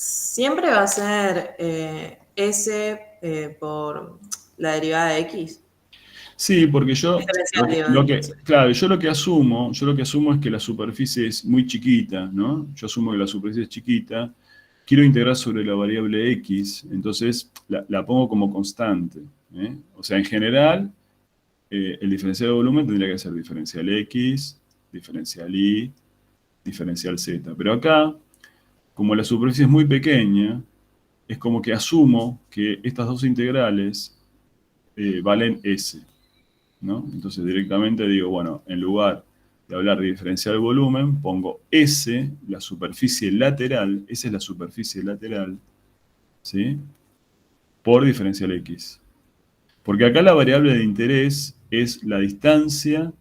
Siempre va a ser S por la derivada de X. Sí, porque yo Diferencial, digo. Sí. claro, yo lo que asumo es que la superficie es muy chiquita, ¿no? Yo asumo que la superficie es chiquita, quiero integrar sobre la variable X, entonces la pongo como constante, ¿eh? O sea, en general, el diferencial de volumen tendría que ser diferencial X, diferencial Y, diferencial Z. Pero acá, como la superficie es muy pequeña, es como que asumo que estas dos integrales valen S, ¿no? Entonces directamente digo, bueno, en lugar de hablar de diferencial volumen, pongo S, la superficie lateral, esa es la superficie lateral, ¿sí? Por diferencial X. Porque acá la variable de interés es la distancia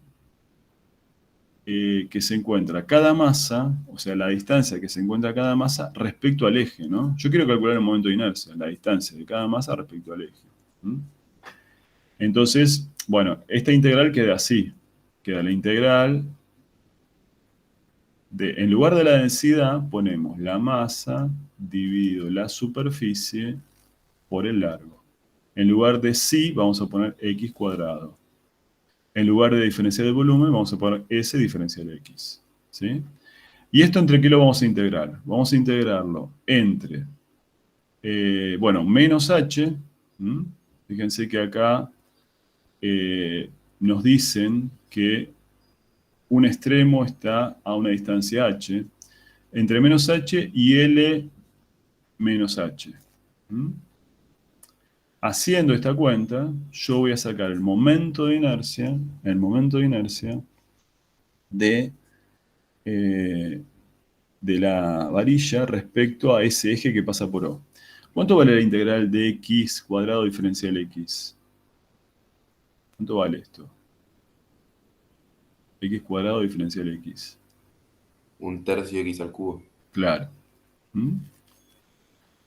que se encuentra cada masa, o sea, la distancia que se encuentra cada masa respecto al eje, ¿no? Yo quiero calcular el momento de inercia, la distancia de cada masa respecto al eje. ¿Mm? Entonces, bueno, esta integral queda así. Queda la integral en lugar de la densidad, ponemos la masa dividido la superficie por el largo. En lugar de psi, vamos a poner x cuadrado. En lugar de diferencial de volumen, vamos a poner s diferencial x. ¿Sí? ¿Y esto entre qué lo vamos a integrar? Vamos a integrarlo entre, bueno, menos h. ¿Mm? Fíjense que acá nos dicen que un extremo está a una distancia h, entre menos h y L menos h. ¿Mm? Haciendo esta cuenta, yo voy a sacar el momento de inercia de, eh, de la varilla respecto a ese eje que pasa por O. ¿Cuánto vale la integral de x cuadrado diferencial x? ¿Cuánto vale esto? X cuadrado diferencial x. Un tercio de x al cubo. Claro. ¿Mm?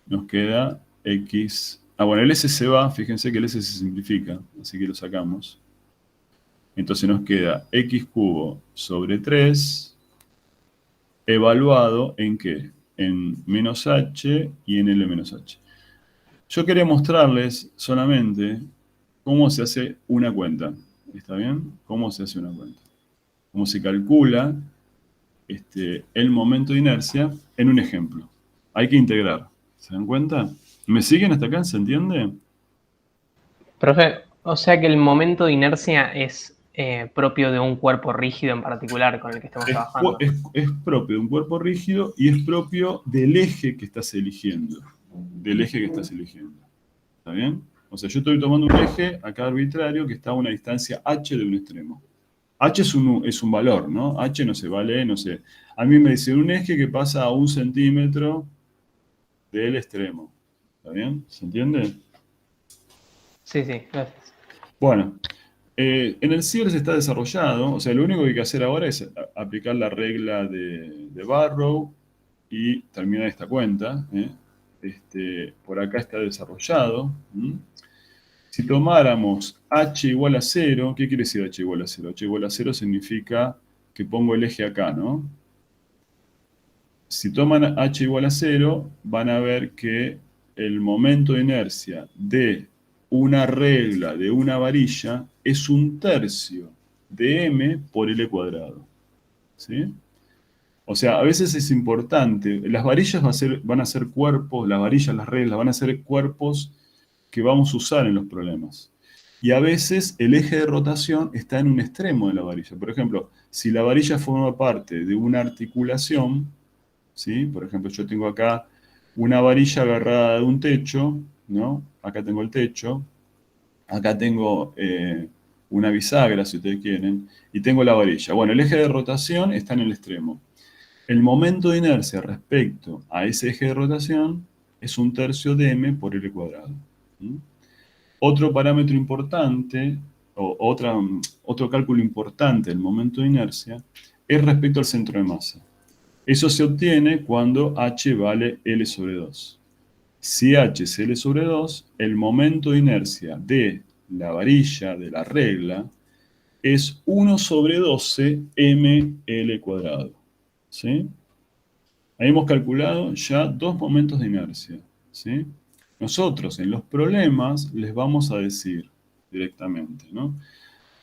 Nos queda x... Ah, bueno, el s se va, fíjense que el s se simplifica, así que lo sacamos. Entonces nos queda x cubo sobre 3 evaluado ¿en qué? En menos h y en L menos h. Yo quería mostrarles solamente cómo se hace una cuenta. ¿Está bien? ¿Cómo se hace una cuenta? Cómo se calcula el momento de inercia en un ejemplo. Hay que integrar. ¿Se dan cuenta? ¿Me siguen hasta acá? ¿Se entiende? Profe, o sea que el momento de inercia es propio de un cuerpo rígido en particular con el que estemos trabajando. Es propio de un cuerpo rígido y es propio del eje que estás eligiendo. Del eje que estás eligiendo. ¿Está bien? O sea, yo estoy tomando un eje acá arbitrario que está a una distancia h de un extremo. H es un valor, ¿no? H no se vale, no sé. A mí me dice un eje que pasa a 1 centímetro del extremo. ¿Está bien? ¿Se entiende? Sí, sí, gracias. Bueno, en el ciber se está desarrollado, o sea, lo único que hay que hacer ahora es aplicar la regla de Barrow y terminar esta cuenta. Por acá está desarrollado. Si tomáramos h igual a 0, ¿qué quiere decir h igual a 0? H igual a 0 significa que pongo el eje acá, ¿no? Si toman h igual a 0, van a ver que el momento de inercia de una regla de una varilla es un tercio de m por L cuadrado. ¿Sí? O sea, a veces es importante, las varillas van a ser cuerpos, las varillas, las reglas, van a ser cuerpos que vamos a usar en los problemas. Y a veces el eje de rotación está en un extremo de la varilla. Por ejemplo, si la varilla forma parte de una articulación, ¿sí? Por ejemplo, yo tengo acá una varilla agarrada de un techo, ¿no? Acá tengo el techo, acá tengo una bisagra, si ustedes quieren, y tengo la varilla. Bueno, el eje de rotación está en el extremo. El momento de inercia respecto a ese eje de rotación es un tercio de m por L cuadrado. ¿Sí? Otro parámetro importante, otro cálculo importante del momento de inercia, es respecto al centro de masa. Eso se obtiene cuando h vale L sobre 2. Si h es L sobre 2, el momento de inercia de la varilla, de la regla, es 1 sobre 12 mL cuadrado. ¿Sí? Ahí hemos calculado ya 2 momentos de inercia, ¿sí? Nosotros en los problemas les vamos a decir directamente, ¿no?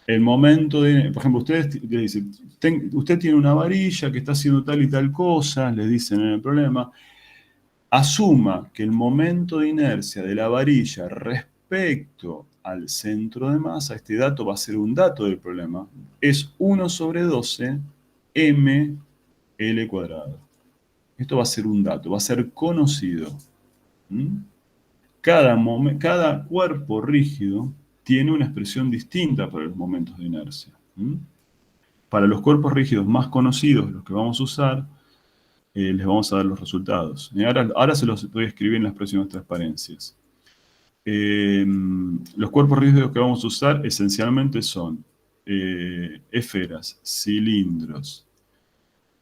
El momento de, por ejemplo, ustedes le dicen, usted tiene una varilla que está haciendo tal y tal cosa, le dicen en el problema, asuma que el momento de inercia de la varilla respecto al centro de masa, este dato va a ser un dato del problema, es 1 sobre 12 ml cuadrado. Esto va a ser un dato, va a ser conocido. ¿Mm? Cada cuerpo rígido tiene una expresión distinta para los momentos de inercia. ¿Mm? Para los cuerpos rígidos más conocidos, los que vamos a usar, les vamos a dar los resultados. Ahora se los voy a escribir en las próximas transparencias. Los cuerpos rígidos que vamos a usar esencialmente son esferas, cilindros,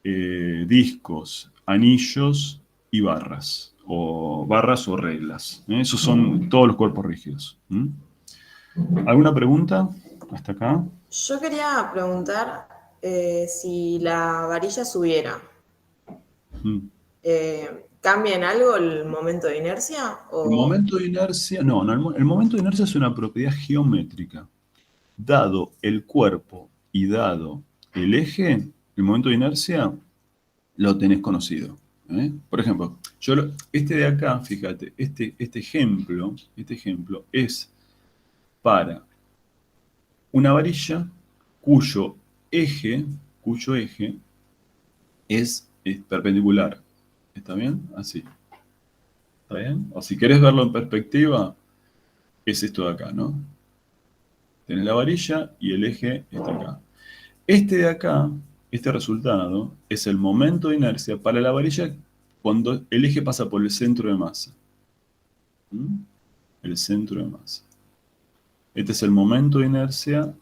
discos, anillos y barras o reglas. Esos son todos los cuerpos rígidos. ¿Alguna pregunta hasta acá? Yo quería preguntar si la varilla subiera, ¿cambia en algo el momento de inercia? El momento de inercia, no, el momento de inercia es una propiedad geométrica. Dado el cuerpo y dado el eje, el momento de inercia lo tenés conocido. Por ejemplo, este de acá, fíjate, este ejemplo es para una varilla cuyo eje es perpendicular. ¿Está bien? Así. ¿Está bien? O si querés verlo en perspectiva, es esto de acá, ¿no? Tenés la varilla y el eje está acá. Este de acá, este resultado, es el momento de inercia para la varilla cuando el eje pasa por el centro de masa. El centro de masa. Este es el momento de inercia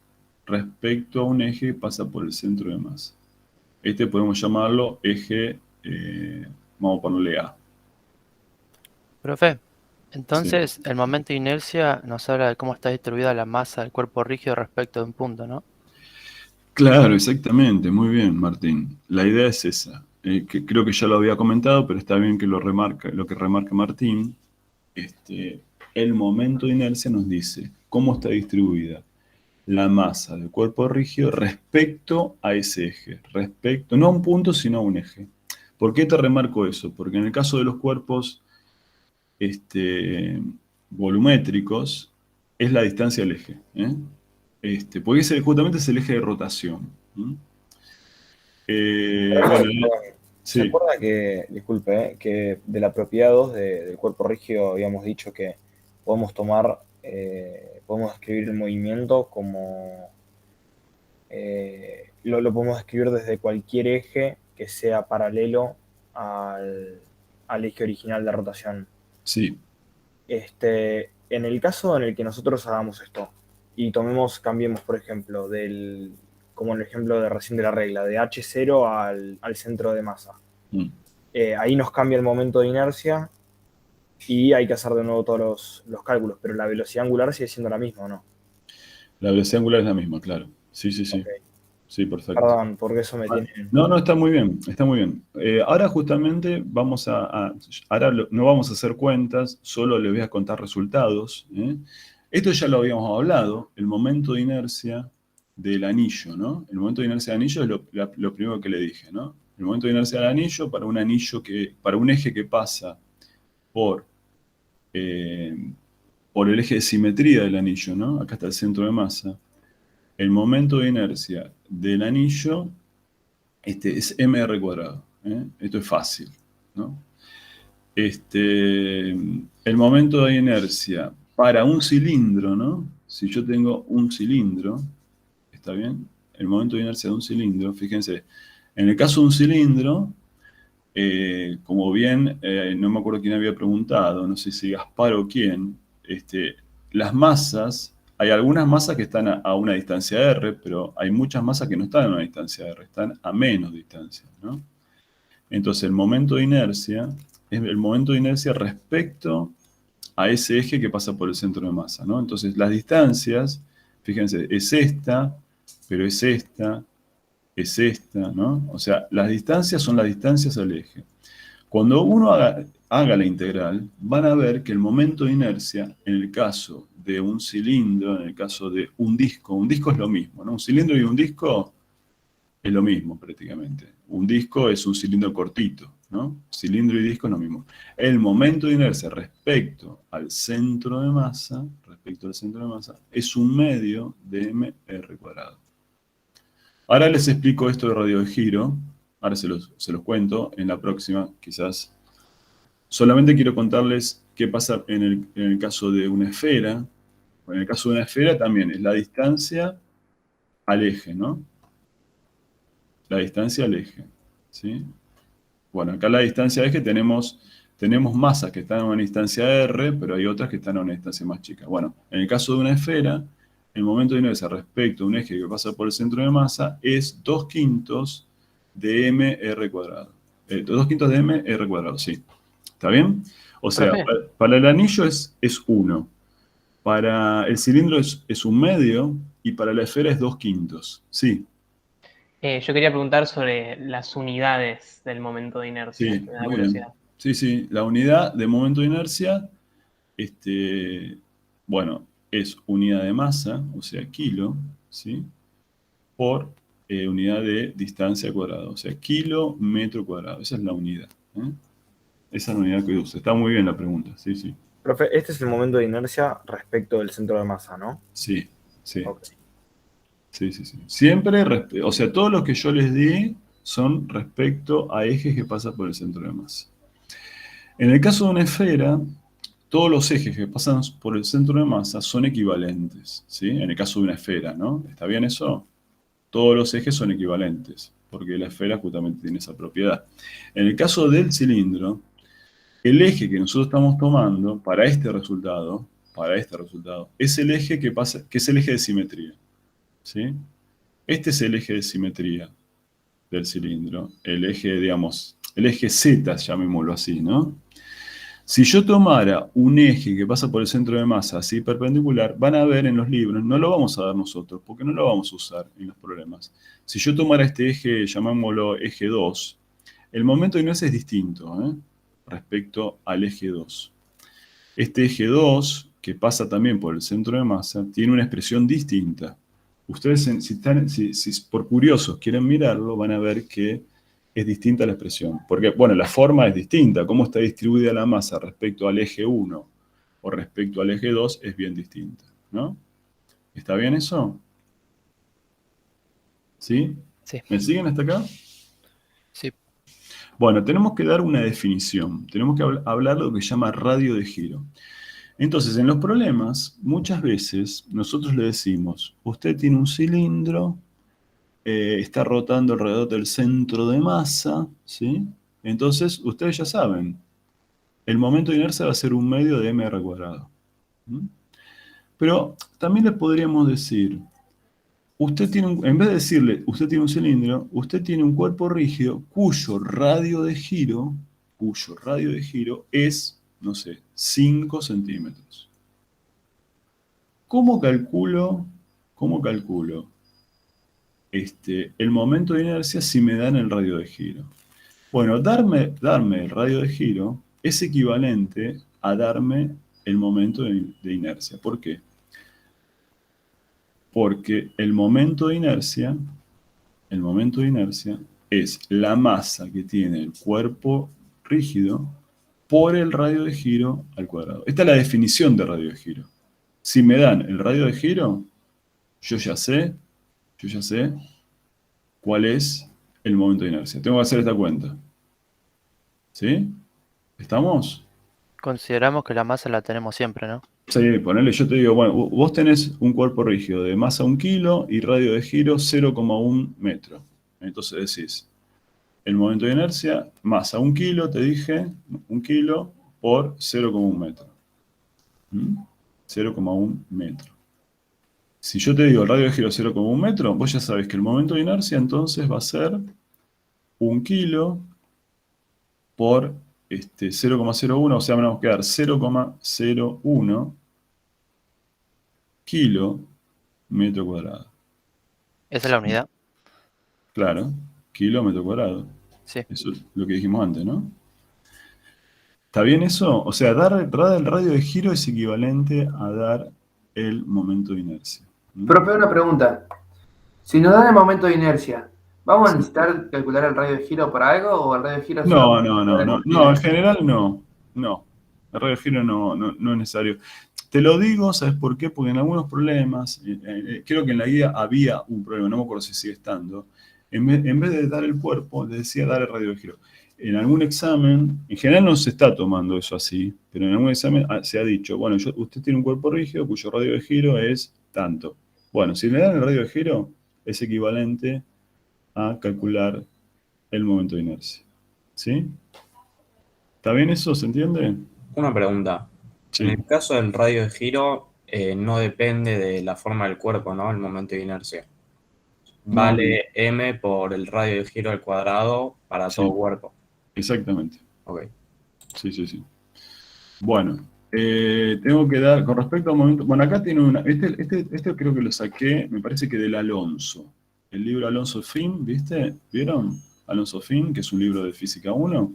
respecto a un eje que pasa por el centro de masa. Este podemos llamarlo eje, vamos a ponerle A. Profe, entonces el momento de inercia nos habla de cómo está distribuida la masa del cuerpo rígido respecto de un punto, ¿no? Claro, exactamente, muy bien, Martín. La idea es esa, que creo que ya lo había comentado, pero está bien que lo que remarca Martín. El momento de inercia nos dice cómo está distribuida la masa del cuerpo rígido respecto a ese eje, no a un punto, sino a un eje. ¿Por qué te remarco eso? Porque en el caso de los cuerpos volumétricos, es la distancia del eje, porque justamente es el eje de rotación. Bueno, ¿Se sí. acuerda que, disculpe, que de la propiedad 2 del cuerpo rígido habíamos dicho que podemos podemos escribir el movimiento como, lo podemos escribir desde cualquier eje que sea paralelo al eje original de rotación? Sí. En el caso en el que nosotros hagamos esto y cambiemos, por ejemplo, como en el ejemplo de recién de la regla, de H0 al centro de masa. Ahí nos cambia el momento de inercia y hay que hacer de nuevo todos los cálculos, pero la velocidad angular sigue siendo la misma, ¿o no? La velocidad angular es la misma, claro. Sí. Okay. Sí, perfecto. Perdón, porque eso me tiene... No, está muy bien, está muy bien. Ahora justamente ahora no vamos a hacer cuentas, solo les voy a contar resultados. Esto ya lo habíamos hablado, el momento de inercia del anillo, ¿no? El momento de inercia del anillo es lo primero que le dije, ¿no? El momento de inercia del anillo para un eje que pasa por el eje de simetría del anillo, ¿no? Acá está el centro de masa. El momento de inercia del anillo es mr cuadrado. Esto es fácil, ¿no? El momento de inercia para un cilindro, ¿no? Si yo tengo un cilindro, ¿está bien? El momento de inercia de un cilindro, fíjense, en el caso de un cilindro, como bien, no me acuerdo quién había preguntado, no sé si Gaspar o quién, las masas, hay algunas masas que están a una distancia r, pero hay muchas masas que no están a una distancia r, están a menos distancia, ¿no? Entonces el momento de inercia es el momento de inercia respecto a ese eje que pasa por el centro de masa, ¿no? Entonces las distancias, fíjense, es esta, pero es esta, ¿no? O sea, las distancias son las distancias al eje. Cuando uno haga la integral, van a ver que el momento de inercia, en el caso de un cilindro, en el caso de un disco es lo mismo, ¿no? Un cilindro y un disco es lo mismo prácticamente. Un disco es un cilindro cortito, ¿no? Cilindro y disco es lo mismo. El momento de inercia respecto al centro de masa, es un medio de mr cuadrado. Ahora les explico esto de radio de giro. Ahora se los cuento en la próxima, quizás. Solamente quiero contarles qué pasa en el caso de una esfera. En el caso de una esfera también es la distancia al eje, ¿no? La distancia al eje, ¿sí? Bueno, acá la distancia al eje tenemos masas que están a una distancia r, pero hay otras que están a una distancia más chica. Bueno, en el caso de una esfera, el momento de inercia respecto a un eje que pasa por el centro de masa es 2/5 de mr cuadrado. 2/5 de mr cuadrado, sí. ¿Está bien? O sea, Profe. para el anillo es 1. Para el cilindro es un medio y para la esfera es 2/5. Sí, Yo quería preguntar sobre las unidades del momento de inercia. sí, Me da muy curiosidad. bien. Sí, la unidad de momento de inercia, bueno, es unidad de masa, o sea, kilo, ¿sí? Por unidad de distancia cuadrada, o sea, kilo metro cuadrado. Esa es la unidad, ¿eh? Esa es la unidad que usa. Está muy bien la pregunta, sí. Profe, este es el momento de inercia respecto del centro de masa, ¿no? Sí. Ok. Sí. Siempre, o sea, todo lo que yo les di son respecto a ejes que pasan por el centro de masa. En el caso de una esfera, todos los ejes que pasan por el centro de masa son equivalentes, ¿sí? En el caso de una esfera, ¿no? ¿Está bien eso? Todos los ejes son equivalentes, porque la esfera justamente tiene esa propiedad. En el caso del cilindro, el eje que nosotros estamos tomando para este resultado, es el eje que es el eje de simetría, ¿sí? Este es el eje de simetría del cilindro, el eje, digamos, el eje Z, llamémoslo así, ¿no? Si yo tomara un eje que pasa por el centro de masa así perpendicular, van a ver en los libros, no lo vamos a dar nosotros, porque no lo vamos a usar en los problemas. Si yo tomara este eje, llamémoslo eje 2, el momento de inercia es distinto, ¿eh? Respecto al eje 2. Este eje 2, que pasa también por el centro de masa, tiene una expresión distinta. Ustedes, si por curiosos quieren mirarlo, van a ver que es distinta la expresión. Porque, bueno, la forma es distinta. Cómo está distribuida la masa respecto al eje 1 o respecto al eje 2 es bien distinta, ¿no? ¿Está bien eso? ¿Sí? Sí. ¿Me siguen hasta acá? Sí. Bueno, tenemos que dar una definición. Tenemos que hablar de lo que se llama radio de giro. Entonces, en los problemas, muchas veces nosotros le decimos, usted tiene un cilindro, está rotando alrededor del centro de masa, ¿sí? Entonces, ustedes ya saben, el momento de inercia va a ser un medio de mr cuadrado. ¿Mm? Pero también le podríamos decir, en vez de decirle, usted tiene un cilindro, usted tiene un cuerpo rígido cuyo radio de giro es, no sé, 5 centímetros. ¿Cómo calculo el momento de inercia si me dan el radio de giro? Bueno, darme el radio de giro es equivalente a darme el momento de inercia. ¿Por qué? Porque el momento de inercia es la masa que tiene el cuerpo rígido por el radio de giro al cuadrado. Esta es la definición de radio de giro. Si me dan el radio de giro, yo ya sé cuál es el momento de inercia. Tengo que hacer esta cuenta. ¿Sí? ¿Estamos? Consideramos que la masa la tenemos siempre, ¿no? Sí, ponele, yo te digo, bueno, vos tenés un cuerpo rígido de masa 1 kilo y radio de giro 0,1 metro. Entonces decís, el momento de inercia, masa 1 kilo, te dije, 1 kilo por 0,1 metro. 0,1 metro. Si yo te digo el radio de giro 0,1 metro, vos ya sabés que el momento de inercia entonces va a ser 1 kilo por 0,01, o sea, me vamos a quedar 0,01 kilo metro cuadrado. Esa es la unidad. Claro, kilómetro cuadrado. Sí. Eso es lo que dijimos antes, ¿no? ¿Está bien eso? O sea, dar el radio de giro es equivalente a dar el momento de inercia. ¿Mm? Profe, una pregunta. Si nos dan el momento de inercia, ¿vamos a Sí. necesitar calcular el radio de giro para algo o el radio de giro es No, solamente no, no, para no, el no, en inercia? general no, no. El radio de giro no es necesario. Te lo digo, ¿sabes por qué? Porque en algunos problemas, creo que en la guía había un problema, no me acuerdo si sigue estando, en vez de dar el cuerpo, le decía dar el radio de giro. En algún examen, en general no se está tomando eso así, pero en algún examen se ha dicho, bueno, usted tiene un cuerpo rígido cuyo radio de giro es tanto. Bueno, si le dan el radio de giro, es equivalente a calcular el momento de inercia. ¿Sí? ¿Está bien eso? ¿Se entiende? Una pregunta. En Sí. el caso del radio de giro, no depende de la forma del cuerpo, ¿no? El momento de inercia. Vale m por el radio de giro al cuadrado para Sí. todo cuerpo. Exactamente. Ok. Sí. Bueno, tengo que dar, con respecto al momento, bueno, acá tiene una, este creo que lo saqué, me parece que del Alonso, el libro Alonso Fin, ¿viste? ¿Vieron? Alonso Fin, que es un libro de Física 1,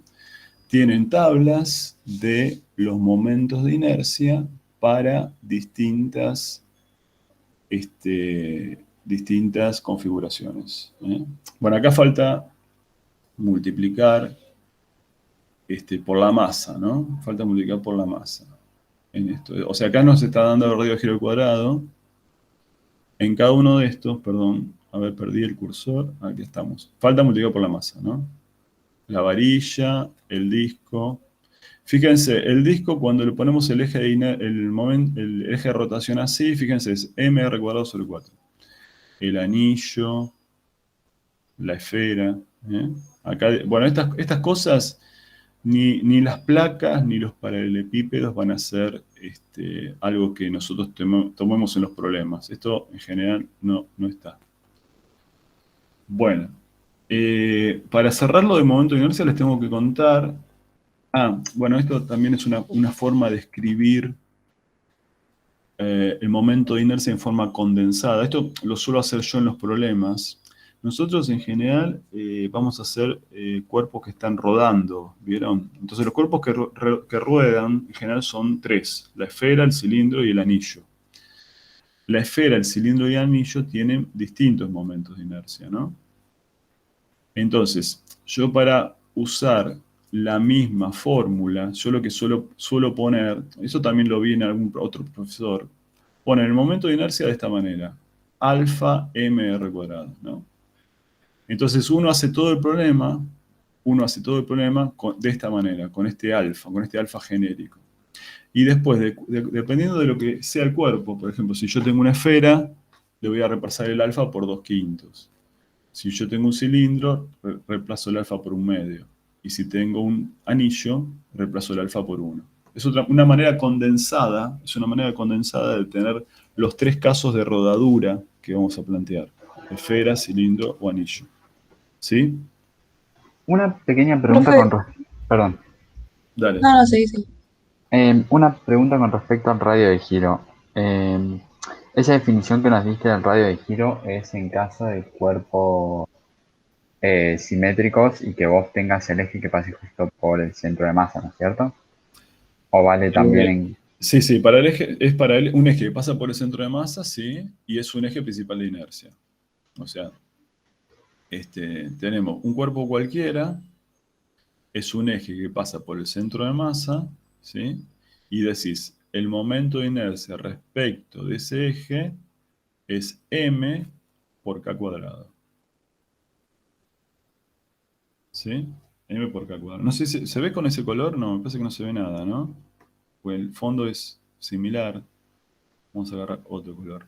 tienen tablas de los momentos de inercia para distintas configuraciones. Bueno, acá falta multiplicar por la masa, ¿no? Falta multiplicar por la masa en esto. O sea, acá nos está dando el radio de giro al cuadrado. En cada uno de estos, perdón, a ver, perdí el cursor, aquí estamos. Falta multiplicar por la masa, ¿no? La varilla, el disco. Fíjense, el disco cuando le ponemos el eje el eje de rotación así, fíjense, es mr cuadrado sobre 4. El anillo, la esfera. Acá, bueno, estas cosas, ni las placas ni los paralelepípedos van a ser algo que nosotros tomemos en los problemas. Esto en general no está. Bueno, para cerrarlo de momento de inercia les tengo que contar. Bueno, esto también es una forma de escribir el momento de inercia en forma condensada. Esto lo suelo hacer yo en los problemas. Nosotros en general vamos a hacer cuerpos que están rodando, ¿vieron? Entonces los cuerpos que ruedan en general son 3, la esfera, el cilindro y el anillo. La esfera, el cilindro y el anillo tienen distintos momentos de inercia, ¿no? Entonces, yo para usar la misma fórmula, yo lo que suelo poner, eso también lo vi en algún otro profesor, poner el momento de inercia de esta manera, alfa mr cuadrado, ¿no? Entonces uno hace todo el problema de esta manera, con este alfa genérico. Y después, dependiendo de lo que sea el cuerpo, por ejemplo, si yo tengo una esfera, le voy a repasar el alfa por 2/5. Si yo tengo un cilindro, reemplazo el alfa por 1/2. Y si tengo un anillo, reemplazo el alfa por 1. Es una manera condensada, de tener los 3 casos de rodadura que vamos a plantear. Esfera, cilindro o anillo. ¿Sí? Una pequeña pregunta Perdón. Dale. No, sí. Una pregunta con respecto al radio de giro. Esa definición que nos diste del radio de giro es en caso de cuerpos simétricos y que vos tengas el eje que pase justo por el centro de masa, ¿no es cierto? ¿O vale también en...? Sí, para el eje, es para un eje que pasa por el centro de masa, sí, y es un eje principal de inercia. O sea, tenemos un cuerpo cualquiera, es un eje que pasa por el centro de masa, ¿sí? Y decís, el momento de inercia respecto de ese eje es m por k cuadrado. ¿Sí? M por k cuadrado. No sé si se ve con ese color, no, me parece que no se ve nada, ¿no? Pues el fondo es similar. Vamos a agarrar otro color.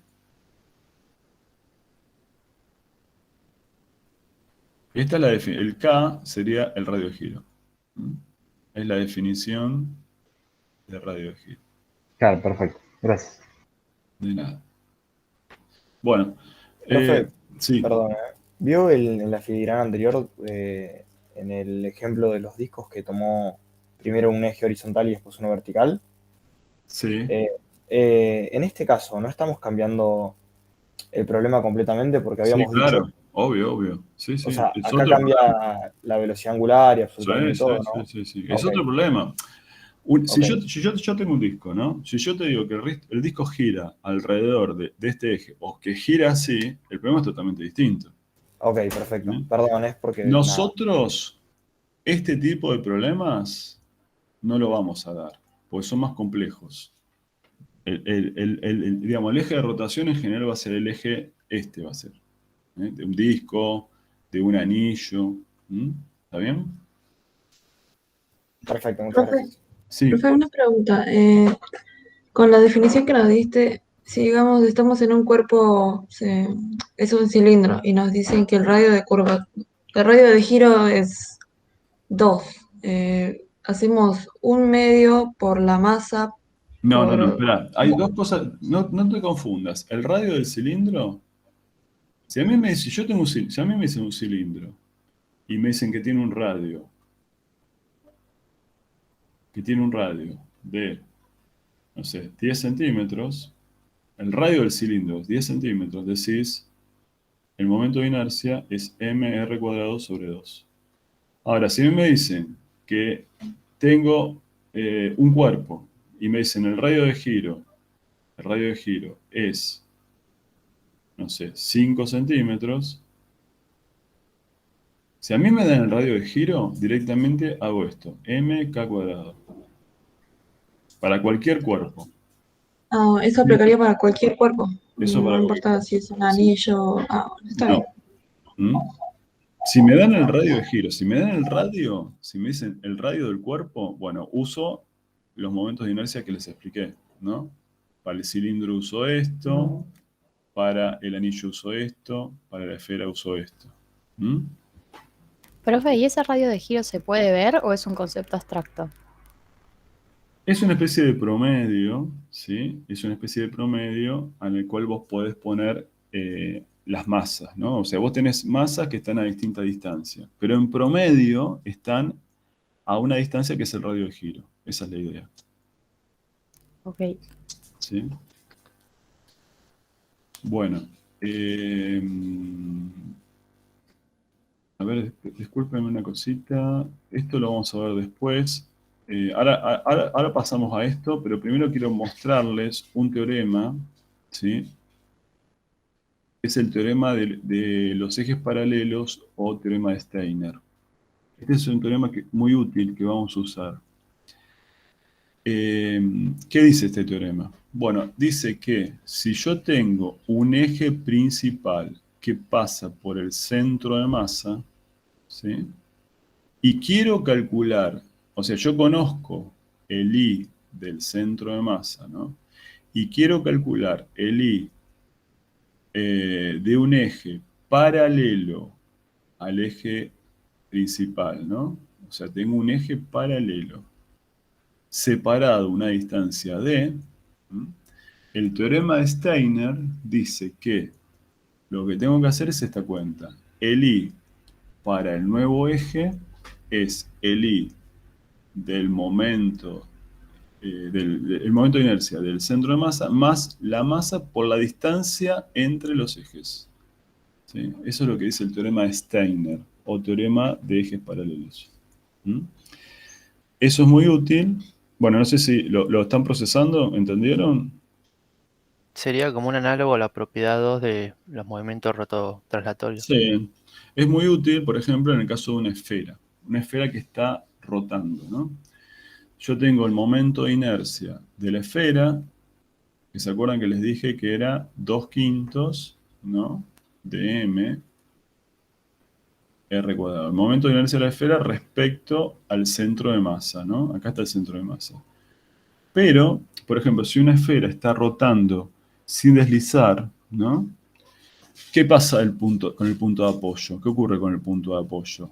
Esta es la definición. El K sería el radio de giro. Es la definición de radio de giro. Claro, perfecto. Gracias. De nada. Bueno. Profe, sí. Perdón, ¿vio en la filigrana anterior, en el ejemplo de los discos que tomó primero un eje horizontal y después uno vertical? Sí. En este caso, ¿no estamos cambiando el problema completamente? Porque habíamos claro. dicho... Obvio. Sí. O sea, es acá cambia la velocidad angular y absolutamente todo, ¿no? Sí. Es otro problema. Si yo tengo un disco, ¿no? Si yo te digo que el disco gira alrededor de este eje, o que gira así, el problema es totalmente distinto. Ok, perfecto. ¿Mm? Perdón, es porque... nada. Nosotros, este tipo de problemas, no lo vamos a dar, porque son más complejos. Digamos, el eje de rotación en general va a ser el eje, va a ser, de un disco, de un anillo. ¿Mm? ¿Está bien? Perfecto, muchas Profe, gracias. Sí. profe, una pregunta. Con la definición que nos diste, si digamos estamos en un cuerpo, es un cilindro, y nos dicen que el radio de giro es 2. Hacemos un medio por la masa No, por... espera. Hay dos cosas, no te confundas. El radio del cilindro, si a mí me dice, si a mí me dicen un cilindro y me dicen que tiene un radio de, no sé, 10 centímetros, el radio del cilindro es 10 centímetros, decís, el momento de inercia es mr² sobre 2. Ahora, si a mí me dicen que tengo un cuerpo y me dicen el radio de giro es, no sé, 5 centímetros, si a mí me dan el radio de giro, directamente hago esto, mk², para cualquier cuerpo. Ah, eso aplicaría para cualquier cuerpo. Eso No para cualquier importa cuerpo. si es un Sí. anillo. Ah, bueno, está bien. No. ¿Mm? Si me dan el radio de giro, si me dicen el radio del cuerpo, bueno, uso los momentos de inercia que les expliqué, ¿no? Para el cilindro uso esto, para el anillo uso esto, para la esfera uso esto. ¿Mm? Profe, ¿y ese radio de giro se puede ver o es un concepto abstracto? Es una especie de promedio, ¿sí? Es una especie de promedio en el cual vos podés poner las masas, ¿no? O sea, vos tenés masas que están a distinta distancia, pero en promedio están a una distancia que es el radio de giro. Esa es la idea. Ok. ¿Sí? Bueno. A ver, discúlpenme una cosita. Esto lo vamos a ver después. Ahora pasamos a esto, pero primero quiero mostrarles un teorema, ¿sí? Es el teorema de los ejes paralelos o teorema de Steiner. Este es un teorema muy útil que vamos a usar. ¿Qué dice este teorema? Bueno, dice que si yo tengo un eje principal que pasa por el centro de masa, ¿sí? Y quiero calcular, o sea, yo conozco el I del centro de masa, ¿no? Y quiero calcular el I de un eje paralelo al eje principal, ¿no? O sea, tengo un eje paralelo separado una distancia d. El teorema de Steiner dice que lo que tengo que hacer es esta cuenta. El I para el nuevo eje es el I del momento, el momento de inercia del centro de masa más la masa por la distancia entre los ejes. ¿Sí? Eso es lo que dice el teorema de Steiner o teorema de ejes paralelos. ¿Mm? Eso es muy útil. Bueno, no sé si lo están procesando, ¿entendieron? Sería como un análogo a la propiedad 2 de los movimientos rototraslatorios. Sí. Es muy útil, por ejemplo, en el caso de una esfera que está rotando, ¿no? Yo tengo el momento de inercia de la esfera, que se acuerdan que les dije que era 2/5, ¿no? De m r². El momento de inercia de la esfera respecto al centro de masa, ¿no? Acá está el centro de masa. Pero, por ejemplo, si una esfera está rotando sin deslizar, ¿no? ¿Qué pasa con el punto de apoyo? ¿Qué ocurre con el punto de apoyo?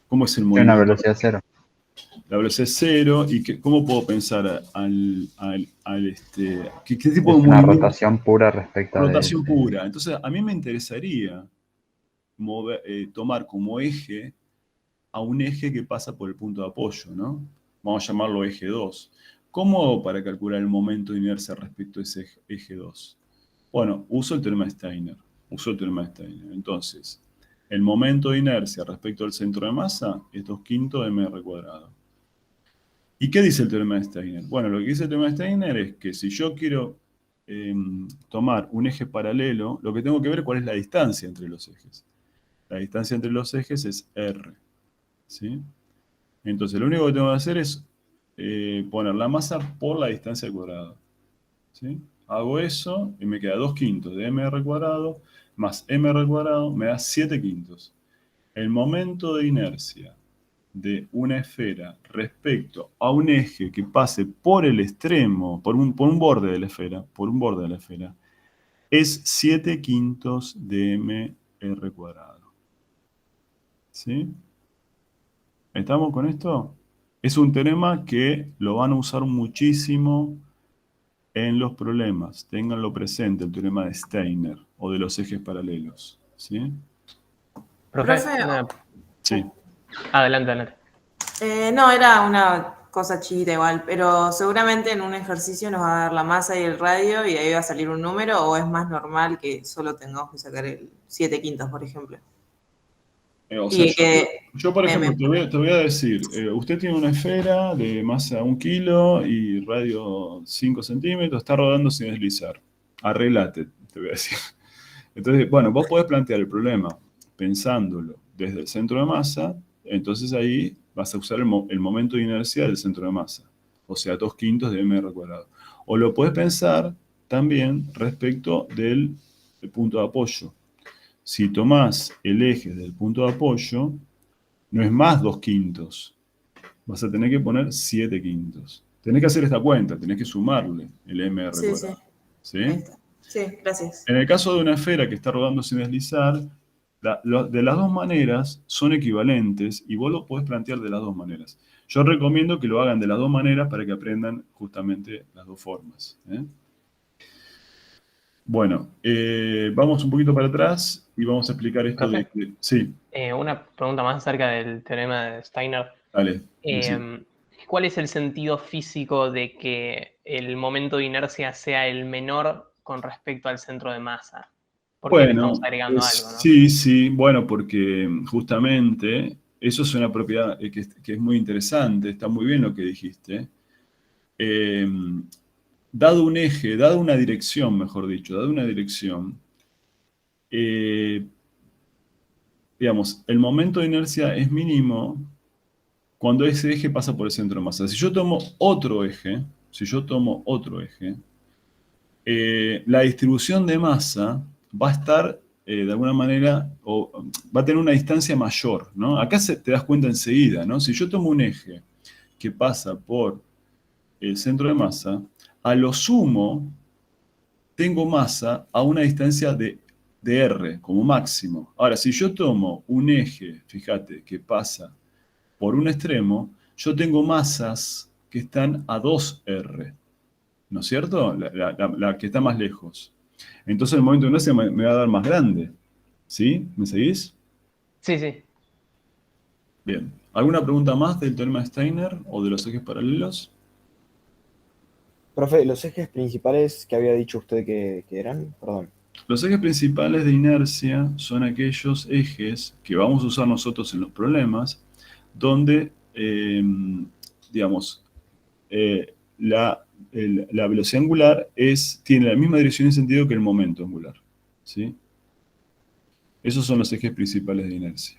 ¿Cómo es el Tiene una movimiento? velocidad cero. La velocidad es cero. ¿Y cómo puedo pensar qué tipo Es de una movimiento? rotación pura respecto Rotación de... pura. Entonces, a mí me interesaría tomar como eje a un eje que pasa por el punto de apoyo, ¿no? Vamos a llamarlo eje 2. ¿Cómo hago para calcular el momento de inercia respecto a ese eje 2? Bueno, uso el teorema de Steiner. Entonces, el momento de inercia respecto al centro de masa es 2/5 de mr². ¿Y qué dice el teorema de Steiner? Bueno, lo que dice el teorema de Steiner es que si yo quiero tomar un eje paralelo, lo que tengo que ver es cuál es la distancia entre los ejes. La distancia entre los ejes es R, ¿sí? Entonces, lo único que tengo que hacer es poner la masa por la distancia al cuadrado, ¿sí? Hago eso y me queda 2/5 de mr cuadrado más mr cuadrado me da 7/5. El momento de inercia de una esfera respecto a un eje que pase por el extremo, por un borde de la esfera, es 7/5 de mr cuadrado. ¿Sí? ¿Estamos con esto? Es un teorema que lo van a usar muchísimo en los problemas. Ténganlo presente, el teorema de Steiner o de los ejes paralelos. ¿Sí? Profe, Profe, Sí. adelante, adelante. no, era una cosa chiquita igual, pero seguramente en un ejercicio nos va a dar la masa y el radio y de ahí va a salir un número, o es más normal que solo tengamos que sacar el 7/5, por ejemplo. O sea, Y que yo, por ejemplo, M. te voy a decir, usted tiene una esfera de masa 1 kilo y radio 5 centímetros, está rodando sin deslizar. Arreglate, te voy a decir. Entonces, bueno, vos podés plantear el problema pensándolo desde el centro de masa, entonces ahí vas a usar el momento de inercia del centro de masa, o sea, 2/5 de mr cuadrado. O lo podés pensar también respecto del punto de apoyo. Si tomás el eje del punto de apoyo, no es más 2/5. Vas a tener que poner 7/5. Tenés que hacer esta cuenta, tenés que sumarle el mr Sí, sí. cuadrado. ¿Sí? Ahí está. Sí, gracias. En el caso de una esfera que está rodando sin deslizar, de las dos maneras son equivalentes y vos lo podés plantear de las dos maneras. Yo recomiendo que lo hagan de las dos maneras para que aprendan justamente las dos formas. Bueno, vamos un poquito para atrás y vamos a explicar esto Profe. Sí, Una pregunta más acerca del teorema de Steiner. dale. ¿Cuál es el sentido físico de que el momento de inercia sea el menor con respecto al centro de masa? Porque le estamos agregando algo, ¿no? Sí, bueno, porque justamente eso es una propiedad que es muy interesante, está muy bien lo que dijiste. Dado un eje, dado una dirección, mejor dicho, dado una dirección, digamos, el momento de inercia es mínimo cuando ese eje pasa por el centro de masa. Si yo tomo otro eje, la distribución de masa va a estar, de alguna manera, o va a tener una distancia mayor, ¿no? Acá te das cuenta enseguida, ¿no? Si yo tomo un eje que pasa por el centro de masa, a lo sumo tengo masa a una distancia de R como máximo. Ahora, si yo tomo un eje, fíjate, que pasa por un extremo, yo tengo masas que están a 2R, ¿no es cierto? La que está más lejos. Entonces el momento de inercia me va a dar más grande. ¿Sí? ¿Me seguís? Sí, sí. Bien. ¿Alguna pregunta más del teorema de Steiner o de los ejes paralelos? Profe, los ejes principales que había dicho usted que eran, perdón. Los ejes principales de inercia son aquellos ejes que vamos a usar nosotros en los problemas, donde, digamos, la velocidad angular tiene la misma dirección y sentido que el momento angular. ¿Sí? Esos son los ejes principales de inercia.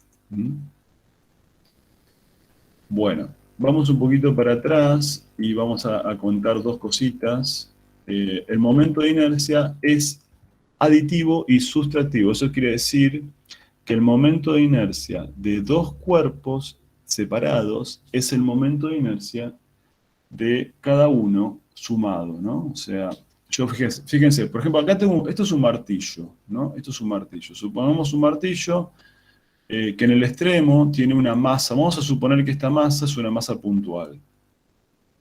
Bueno, vamos un poquito para atrás y vamos a contar dos cositas. El momento de inercia es aditivo y sustractivo. Eso quiere decir que el momento de inercia de dos cuerpos separados es el momento de inercia de cada uno sumado, ¿no? O sea, fíjense, por ejemplo, acá esto es un martillo, ¿no? Esto es un martillo. Supongamos un martillo que en el extremo tiene una masa. Vamos a suponer que esta masa es una masa puntual.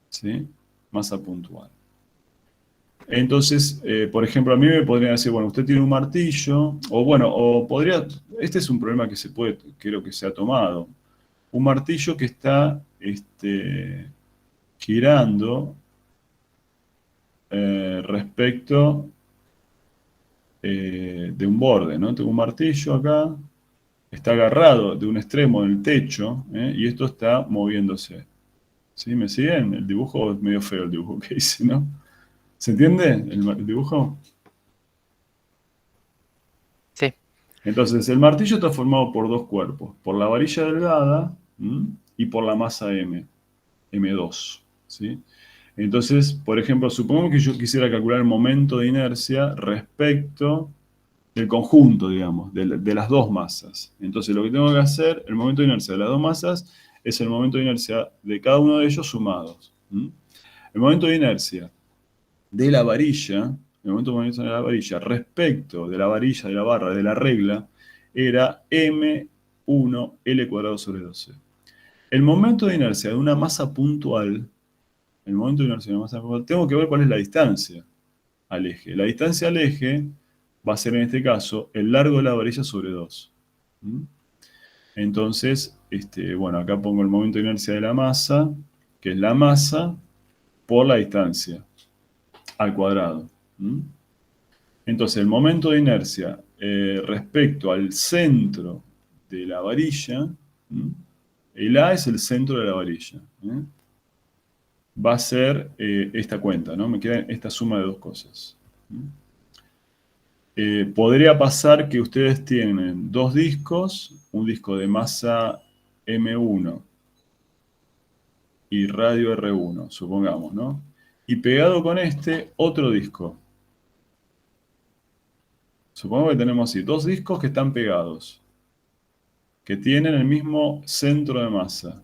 ¿Sí? Masa puntual. Entonces, por ejemplo, a mí me podrían decir, bueno, usted tiene un martillo, o bueno, este es un problema que creo que se ha tomado. Un martillo que está girando respecto de un borde, ¿no? Tengo un martillo acá, está agarrado de un extremo del techo, y esto está moviéndose. ¿Sí? ¿Me siguen? El dibujo es medio feo, el dibujo que hice, ¿no? ¿Se entiende el dibujo? Sí. Entonces, el martillo está formado por dos cuerpos, por la varilla delgada y por la masa M2, ¿sí? Entonces, por ejemplo, supongamos que yo quisiera calcular el momento de inercia respecto del conjunto, digamos, de las dos masas. Entonces, lo que tengo que hacer, el momento de inercia de las dos masas, es el momento de inercia de cada uno de ellos sumados. El momento de inercia de la varilla, el momento de inercia de la varilla respecto de la varilla, de la barra, de la regla, era m1L² sobre 12. El momento de inercia de una masa puntual, tengo que ver cuál es la distancia al eje. La distancia al eje va a ser en este caso el largo de la varilla sobre 2. Entonces, bueno, acá pongo el momento de inercia de la masa, que es la masa por la distancia al cuadrado. Entonces, el momento de inercia respecto al centro de la varilla, el A es el centro de la varilla, va a ser esta cuenta, ¿no? Me queda esta suma de dos cosas. Podría pasar que ustedes tienen dos discos, un disco de masa M1 y radio R1, supongamos, ¿no? Y pegado con este, otro disco. Supongamos que tenemos así, dos discos que están pegados, que tienen el mismo centro de masa.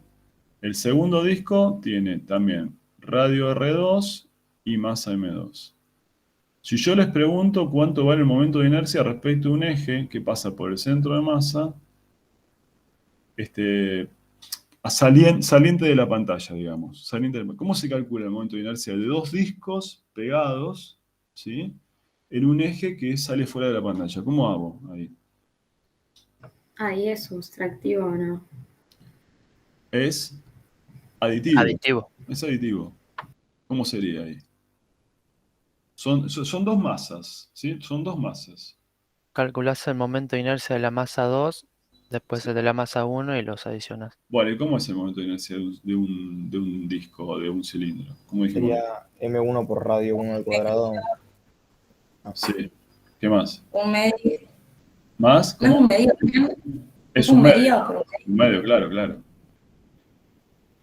El segundo disco tiene también radio R2 y masa M2. Si yo les pregunto cuánto vale el momento de inercia respecto a un eje que pasa por el centro de masa, saliente de la pantalla, digamos. ¿Cómo se calcula el momento de inercia de dos discos pegados, ¿sí?, en un eje que sale fuera de la pantalla? ¿Cómo hago ahí? Ahí es sustractivo, ¿o no? Es aditivo. Aditivo. Es aditivo. ¿Cómo sería ahí? Son dos masas, ¿sí? Son dos masas. Calculás el momento de inercia de la masa 2, después el de la masa 1 y los adicionás. Bueno, ¿y cómo es el momento de inercia de un disco o de un cilindro? ¿Cómo dijimos? Sería M1 por radio 1 al cuadrado. Sí. ¿Qué más? Un medio. ¿Más? ¿No es un medio? Es un medio. Un medio, claro.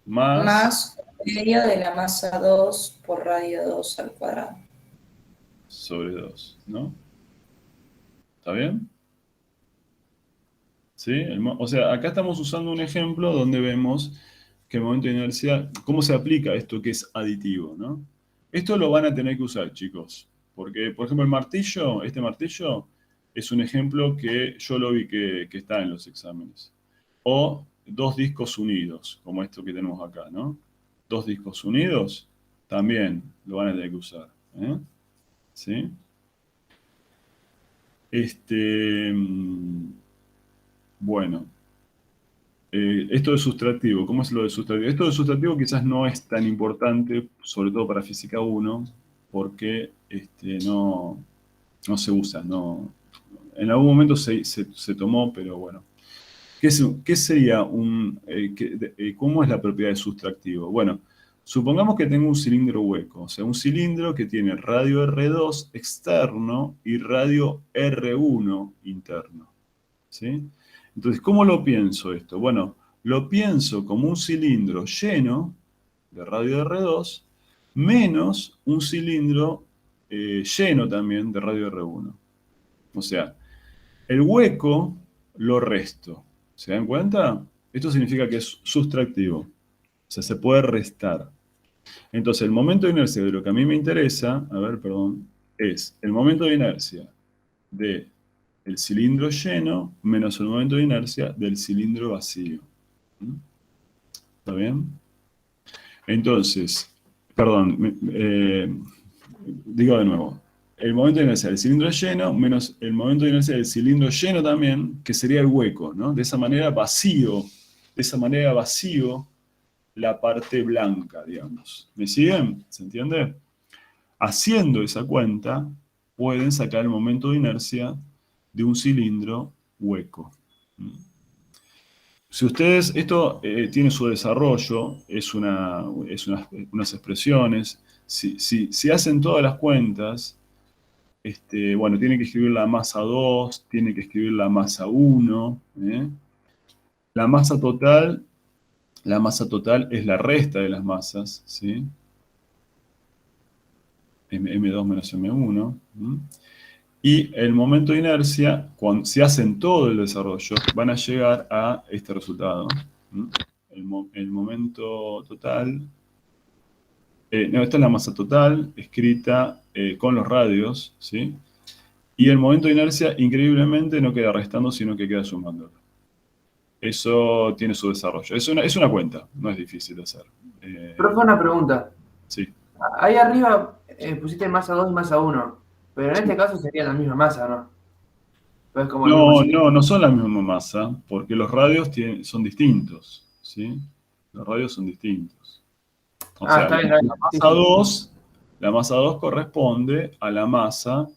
Más un medio de la masa 2 por radio 2 al cuadrado. Sobre 2, ¿no? ¿Está bien? ¿Sí? O sea, acá estamos usando un ejemplo donde vemos que el momento de inercia, cómo se aplica esto que es aditivo, ¿no? Esto lo van a tener que usar, chicos. Porque, por ejemplo, este martillo, es un ejemplo que yo lo vi que está en los exámenes. O dos discos unidos, como esto que tenemos acá, ¿no? Dos discos unidos, también lo van a tener que usar. ¿Sí? Bueno. Esto de sustractivo, ¿cómo es lo de sustractivo? Esto de sustractivo quizás no es tan importante, sobre todo para física 1, porque no se usa. En algún momento se tomó, pero bueno. ¿Qué sería cómo es la propiedad de sustractivo? Bueno, supongamos que tengo un cilindro hueco, o sea, un cilindro que tiene radio R2 externo y radio R1 interno, ¿sí? Entonces, ¿cómo lo pienso esto? Bueno, lo pienso como un cilindro lleno de radio R2 menos un cilindro lleno también de radio R1. O sea, el hueco lo resto. ¿Se dan cuenta? Esto significa que es sustractivo. O sea, se puede restar. Entonces, el momento de inercia de lo que a mí me interesa, es el momento de inercia de el cilindro lleno menos el momento de inercia del cilindro vacío. ¿Está bien? Entonces, digo de nuevo, el momento de inercia del cilindro lleno menos el momento de inercia del cilindro lleno también, que sería el hueco, ¿no? De esa manera vacío la parte blanca, digamos. ¿Me siguen? ¿Se entiende? Haciendo esa cuenta, pueden sacar el momento de inercia de un cilindro hueco. Si ustedes, esto tiene su desarrollo, unas expresiones. Si hacen todas las cuentas, bueno, tienen que escribir la masa 2, tienen que escribir la masa 1. La masa total es la resta de las masas, ¿sí? M2 menos M1. Y el momento de inercia, cuando se hacen todo el desarrollo, van a llegar a este resultado. El momento total. No, esta es la masa total, escrita con los radios, ¿sí? Y el momento de inercia, increíblemente, no queda restando, sino que queda sumando. Eso tiene su desarrollo. Es una cuenta, no es difícil de hacer. Profe, una pregunta. Sí. Ahí arriba pusiste masa 2 y masa 1, pero en este caso sería la misma masa, ¿no? Pues como el mismo cilindro. No son la misma masa, porque los radios son distintos, ¿sí? Los radios son distintos. O sea, está bien. la masa 2 corresponde a la masa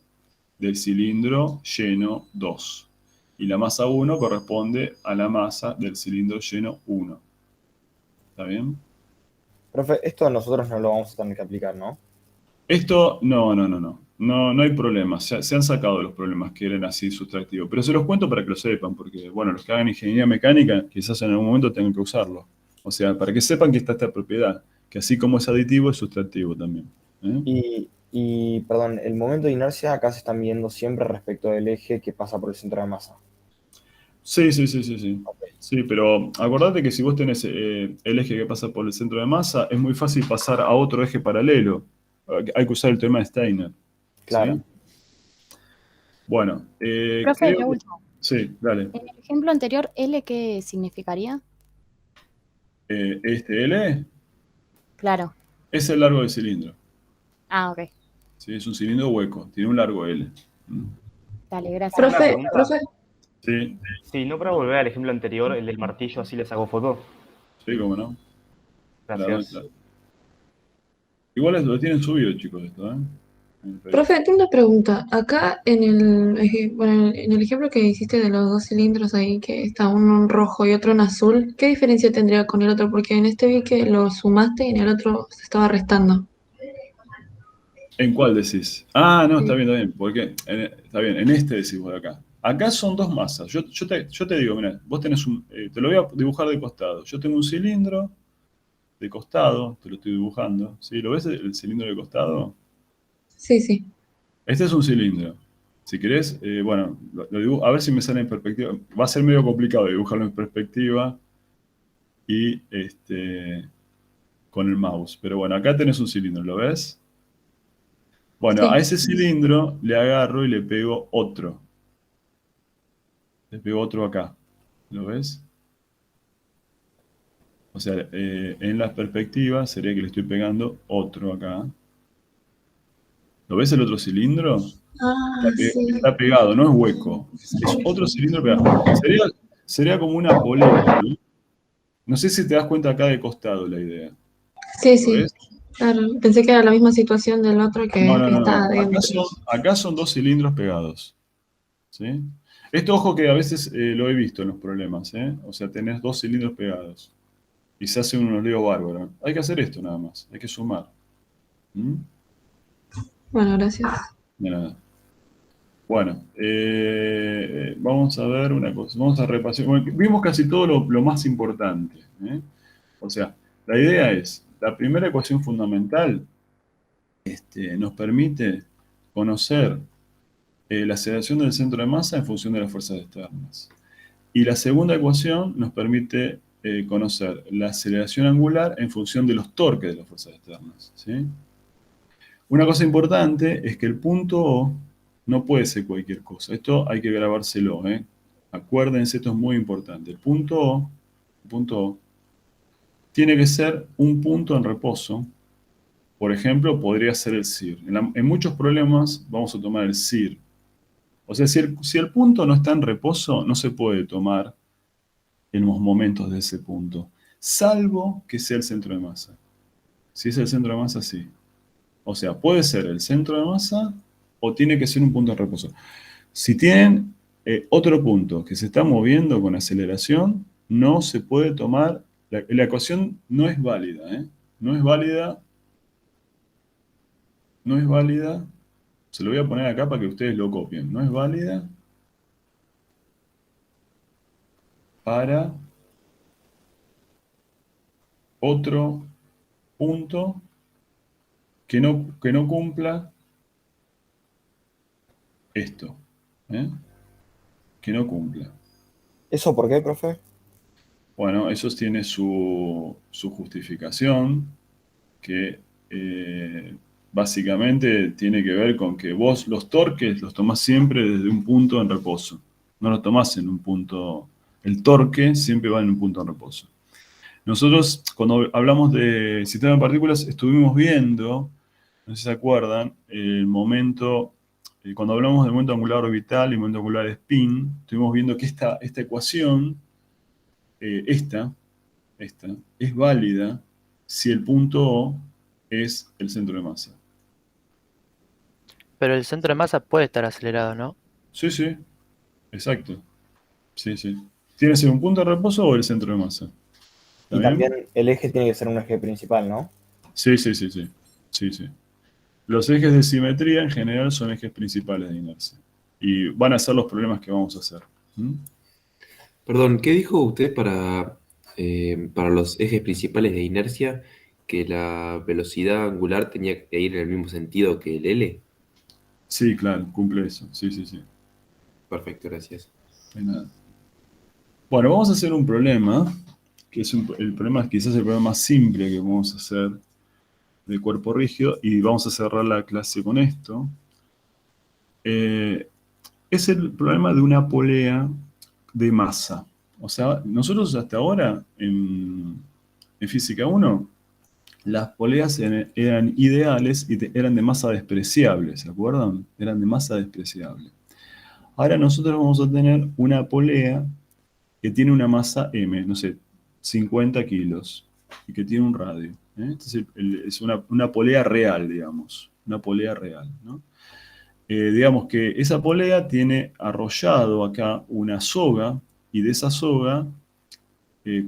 del cilindro lleno 2. Y la masa 1 corresponde a la masa del cilindro lleno 1. ¿Está bien? Profe, esto nosotros no lo vamos a tener que aplicar, ¿no? Esto, no hay problema. Se han sacado los problemas que eran así sustractivos. Pero se los cuento para que lo sepan, porque, bueno, los que hagan ingeniería mecánica quizás en algún momento tengan que usarlo. O sea, para que sepan que está esta propiedad, que así como es aditivo, es sustractivo también. Y, perdón, el momento de inercia acá se están viendo siempre respecto del eje que pasa por el centro de masa. Sí. Sí, pero acordate que si vos tenés el eje que pasa por el centro de masa, es muy fácil pasar a otro eje paralelo. Hay que usar el teorema de Steiner. Claro. ¿Sí? Bueno, Profe, lo último. Sí, dale. En el ejemplo anterior, ¿L qué significaría? L Claro. es el largo del cilindro. Ah, ok. ¿Sí? Es un cilindro hueco, tiene un largo L. Dale, gracias. Profe. Sí. Sí, no para volver al ejemplo anterior, el del martillo, así les hago foto. Sí, cómo no. Gracias. Claro. Igual lo tienen subido, chicos, esto, ¿eh? Profe, tengo una pregunta. Acá en el ejemplo que hiciste de los dos cilindros ahí, que está uno en rojo y otro en azul, ¿qué diferencia tendría con el otro? Porque en este vi que lo sumaste y en el otro se estaba restando. ¿En cuál decís? Ah, no, está bien. Porque, está bien, en este decís por acá. Acá son dos masas. Yo te digo, mira, vos tenés te lo voy a dibujar de costado. Yo tengo un cilindro de costado, te lo estoy dibujando. ¿Sí? ¿Lo ves el cilindro de costado? Sí. Este es un cilindro. Si querés, bueno, lo dibujo, a ver si me sale en perspectiva. Va a ser medio complicado dibujarlo en perspectiva y con el mouse. Pero bueno, acá tenés un cilindro, ¿lo ves? Bueno, Sí. a ese cilindro le agarro y le pego otro. Le pego otro acá. ¿Lo ves? O sea, en la perspectiva sería que le estoy pegando otro acá. ¿Lo ves el otro cilindro? Sí. Está pegado, no es hueco. Es otro cilindro pegado. Sería como una polera, ¿no? No sé si te das cuenta acá de costado la idea. Sí. ¿Lo ves? Claro, pensé que era la misma situación del otro que No. está adentro. Acá son dos cilindros pegados. ¿Sí? Esto, ojo, que a veces lo he visto en los problemas, ¿eh? O sea, tenés dos cilindros pegados. Y se hacen unos líos bárbaros. Hay que hacer esto nada más. Hay que sumar. Bueno, gracias. De nada. Bueno, vamos a ver una cosa. Vamos a repasar. Bueno, vimos casi todo lo más importante. O sea, la idea es, la primera ecuación fundamental nos permite conocer la aceleración del centro de masa en función de las fuerzas externas. Y la segunda ecuación nos permite conocer la aceleración angular en función de los torques de las fuerzas externas. ¿Sí? Una cosa importante es que el punto O no puede ser cualquier cosa. Esto hay que grabárselo. Acuérdense, esto es muy importante. El punto O tiene que ser un punto en reposo. Por ejemplo, podría ser el CIR. En muchos problemas vamos a tomar el CIR. O sea, si el punto no está en reposo, no se puede tomar en los momentos de ese punto, salvo que sea el centro de masa. Si es el centro de masa, sí. O sea, puede ser el centro de masa o tiene que ser un punto en reposo. Si tienen otro punto que se está moviendo con aceleración, no se puede tomar, la ecuación no es válida, ¿eh? No es válida, no es válida, se lo voy a poner acá para que ustedes lo copien, no es válida para otro punto que no cumpla esto, ¿eh? Que no cumpla. ¿Eso por qué, profe? Bueno, eso tiene su justificación, que básicamente tiene que ver con que vos los torques los tomás siempre desde un punto en reposo. No los tomás en un punto... El torque siempre va en un punto en reposo. Nosotros, cuando hablamos de sistema de partículas, estuvimos viendo, no sé si se acuerdan, el momento, cuando hablamos del momento angular orbital y momento angular spin, estuvimos viendo que esta ecuación, esta, es válida si el punto O es el centro de masa. Pero el centro de masa puede estar acelerado, ¿no? Sí, sí, exacto. Sí, sí. ¿Tiene que ser un punto de reposo o el centro de masa? Y también el eje tiene que ser un eje principal, ¿no? Sí, sí, sí, sí. Sí, sí. Los ejes de simetría en general son ejes principales de inercia. Y van a ser los problemas que vamos a hacer. ¿Mm? Perdón, ¿qué dijo usted para los ejes principales de inercia? ¿Que la velocidad angular tenía que ir en el mismo sentido que el L? Sí, claro, cumple eso. Sí, sí, sí. Perfecto, gracias. De nada. Bueno, vamos a hacer un problema, que es el problema, quizás el problema más simple que vamos a hacer de cuerpo rígido, y vamos a cerrar la clase con esto. Es el problema de una polea de masa. O sea, nosotros hasta ahora, en Física 1, las poleas eran ideales y eran de masa despreciable, ¿se acuerdan? Eran de masa despreciable. Ahora nosotros vamos a tener una polea que tiene una masa m, no sé, 50 kilos, y que tiene un radio. Entonces es una polea real, digamos, una polea real, ¿no? Digamos que esa polea tiene arrollado acá una soga, y de esa soga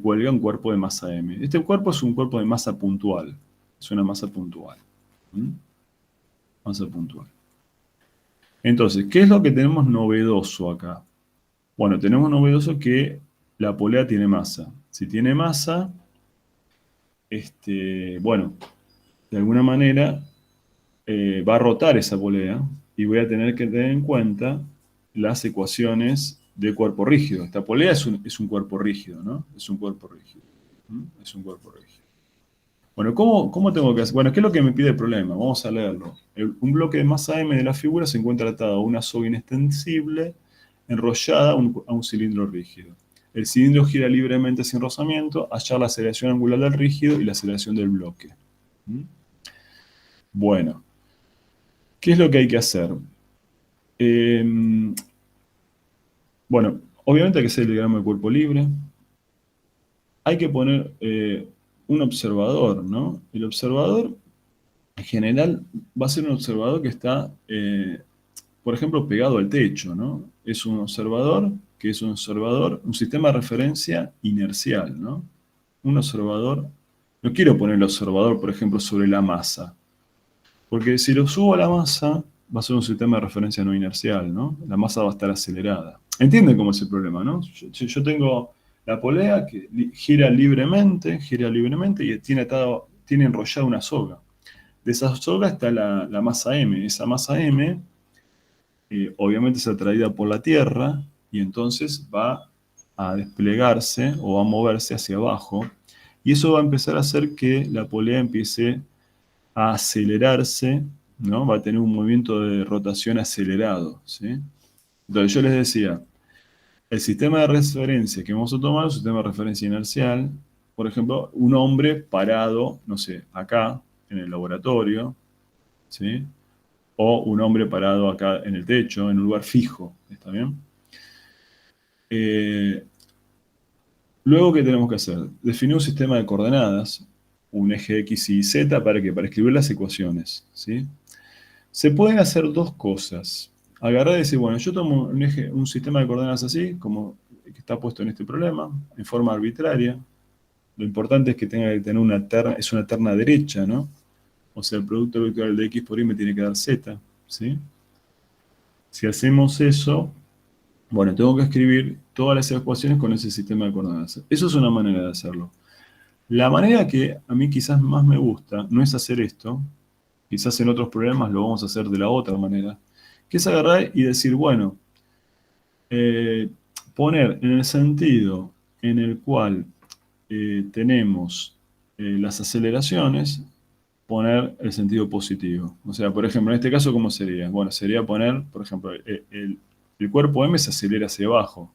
cuelga un cuerpo de masa m. Este cuerpo es un cuerpo de masa puntual, es una masa puntual. ¿Mm? Masa puntual. Entonces, ¿qué es lo que tenemos novedoso acá? Bueno, tenemos novedoso que la polea tiene masa. Si tiene masa, bueno, de alguna manera va a rotar esa polea y voy a tener que tener en cuenta las ecuaciones de cuerpo rígido. Esta polea es un cuerpo rígido, ¿no? Es un cuerpo rígido. ¿Mm? Es un cuerpo rígido. Bueno, ¿cómo tengo que hacer? Bueno, ¿qué es lo que me pide el problema? Vamos a leerlo. Un bloque de masa m de la figura se encuentra atado a una soga inextensible enrollada a un cilindro rígido. El cilindro gira libremente sin rozamiento, hallar la aceleración angular del rígido y la aceleración del bloque. ¿Mm? Bueno, ¿qué es lo que hay que hacer? Bueno, obviamente hay que hacer el diagrama de cuerpo libre. Hay que poner un observador, ¿no? El observador, en general, va a ser un observador que está, por ejemplo, pegado al techo, ¿no? Es un observador que es un sistema de referencia inercial, ¿no? Un observador, no quiero poner el observador, por ejemplo, sobre la masa, porque si lo subo a la masa, va a ser un sistema de referencia no inercial, ¿no? La masa va a estar acelerada. ¿Entienden cómo es el problema, no? Yo tengo la polea que gira libremente y tiene enrollada una soga. De esa soga está la masa m. Esa masa m obviamente es atraída por la Tierra y entonces va a desplegarse o a moverse hacia abajo. Y eso va a empezar a hacer que la polea empiece a acelerarse, ¿no? Va a tener un movimiento de rotación acelerado, ¿sí? Entonces yo les decía, el sistema de referencia que vamos a tomar es un sistema de referencia inercial. Por ejemplo, un hombre parado, no sé, acá, en el laboratorio, ¿sí? O un hombre parado acá en el techo, en un lugar fijo, ¿está bien? Luego, ¿qué tenemos que hacer? Definir un sistema de coordenadas, un eje X y Z, para escribir las ecuaciones, ¿sí? Se pueden hacer dos cosas. Agarrar y decir, bueno, yo tomo un sistema de coordenadas así, como que está puesto en este problema, en forma arbitraria. Lo importante es que tenga que tener una terna derecha, ¿no? O sea, el producto vectorial de x por y me tiene que dar z, ¿sí? Si hacemos eso, bueno, tengo que escribir todas las ecuaciones con ese sistema de coordenadas. Eso es una manera de hacerlo. La manera que a mí quizás más me gusta no es hacer esto, quizás en otros problemas lo vamos a hacer de la otra manera, que es agarrar y decir, bueno, poner en el sentido en el cual tenemos las aceleraciones, poner el sentido positivo. O sea, por ejemplo, en este caso, ¿cómo sería? Bueno, sería poner, por ejemplo, el cuerpo M se acelera hacia abajo.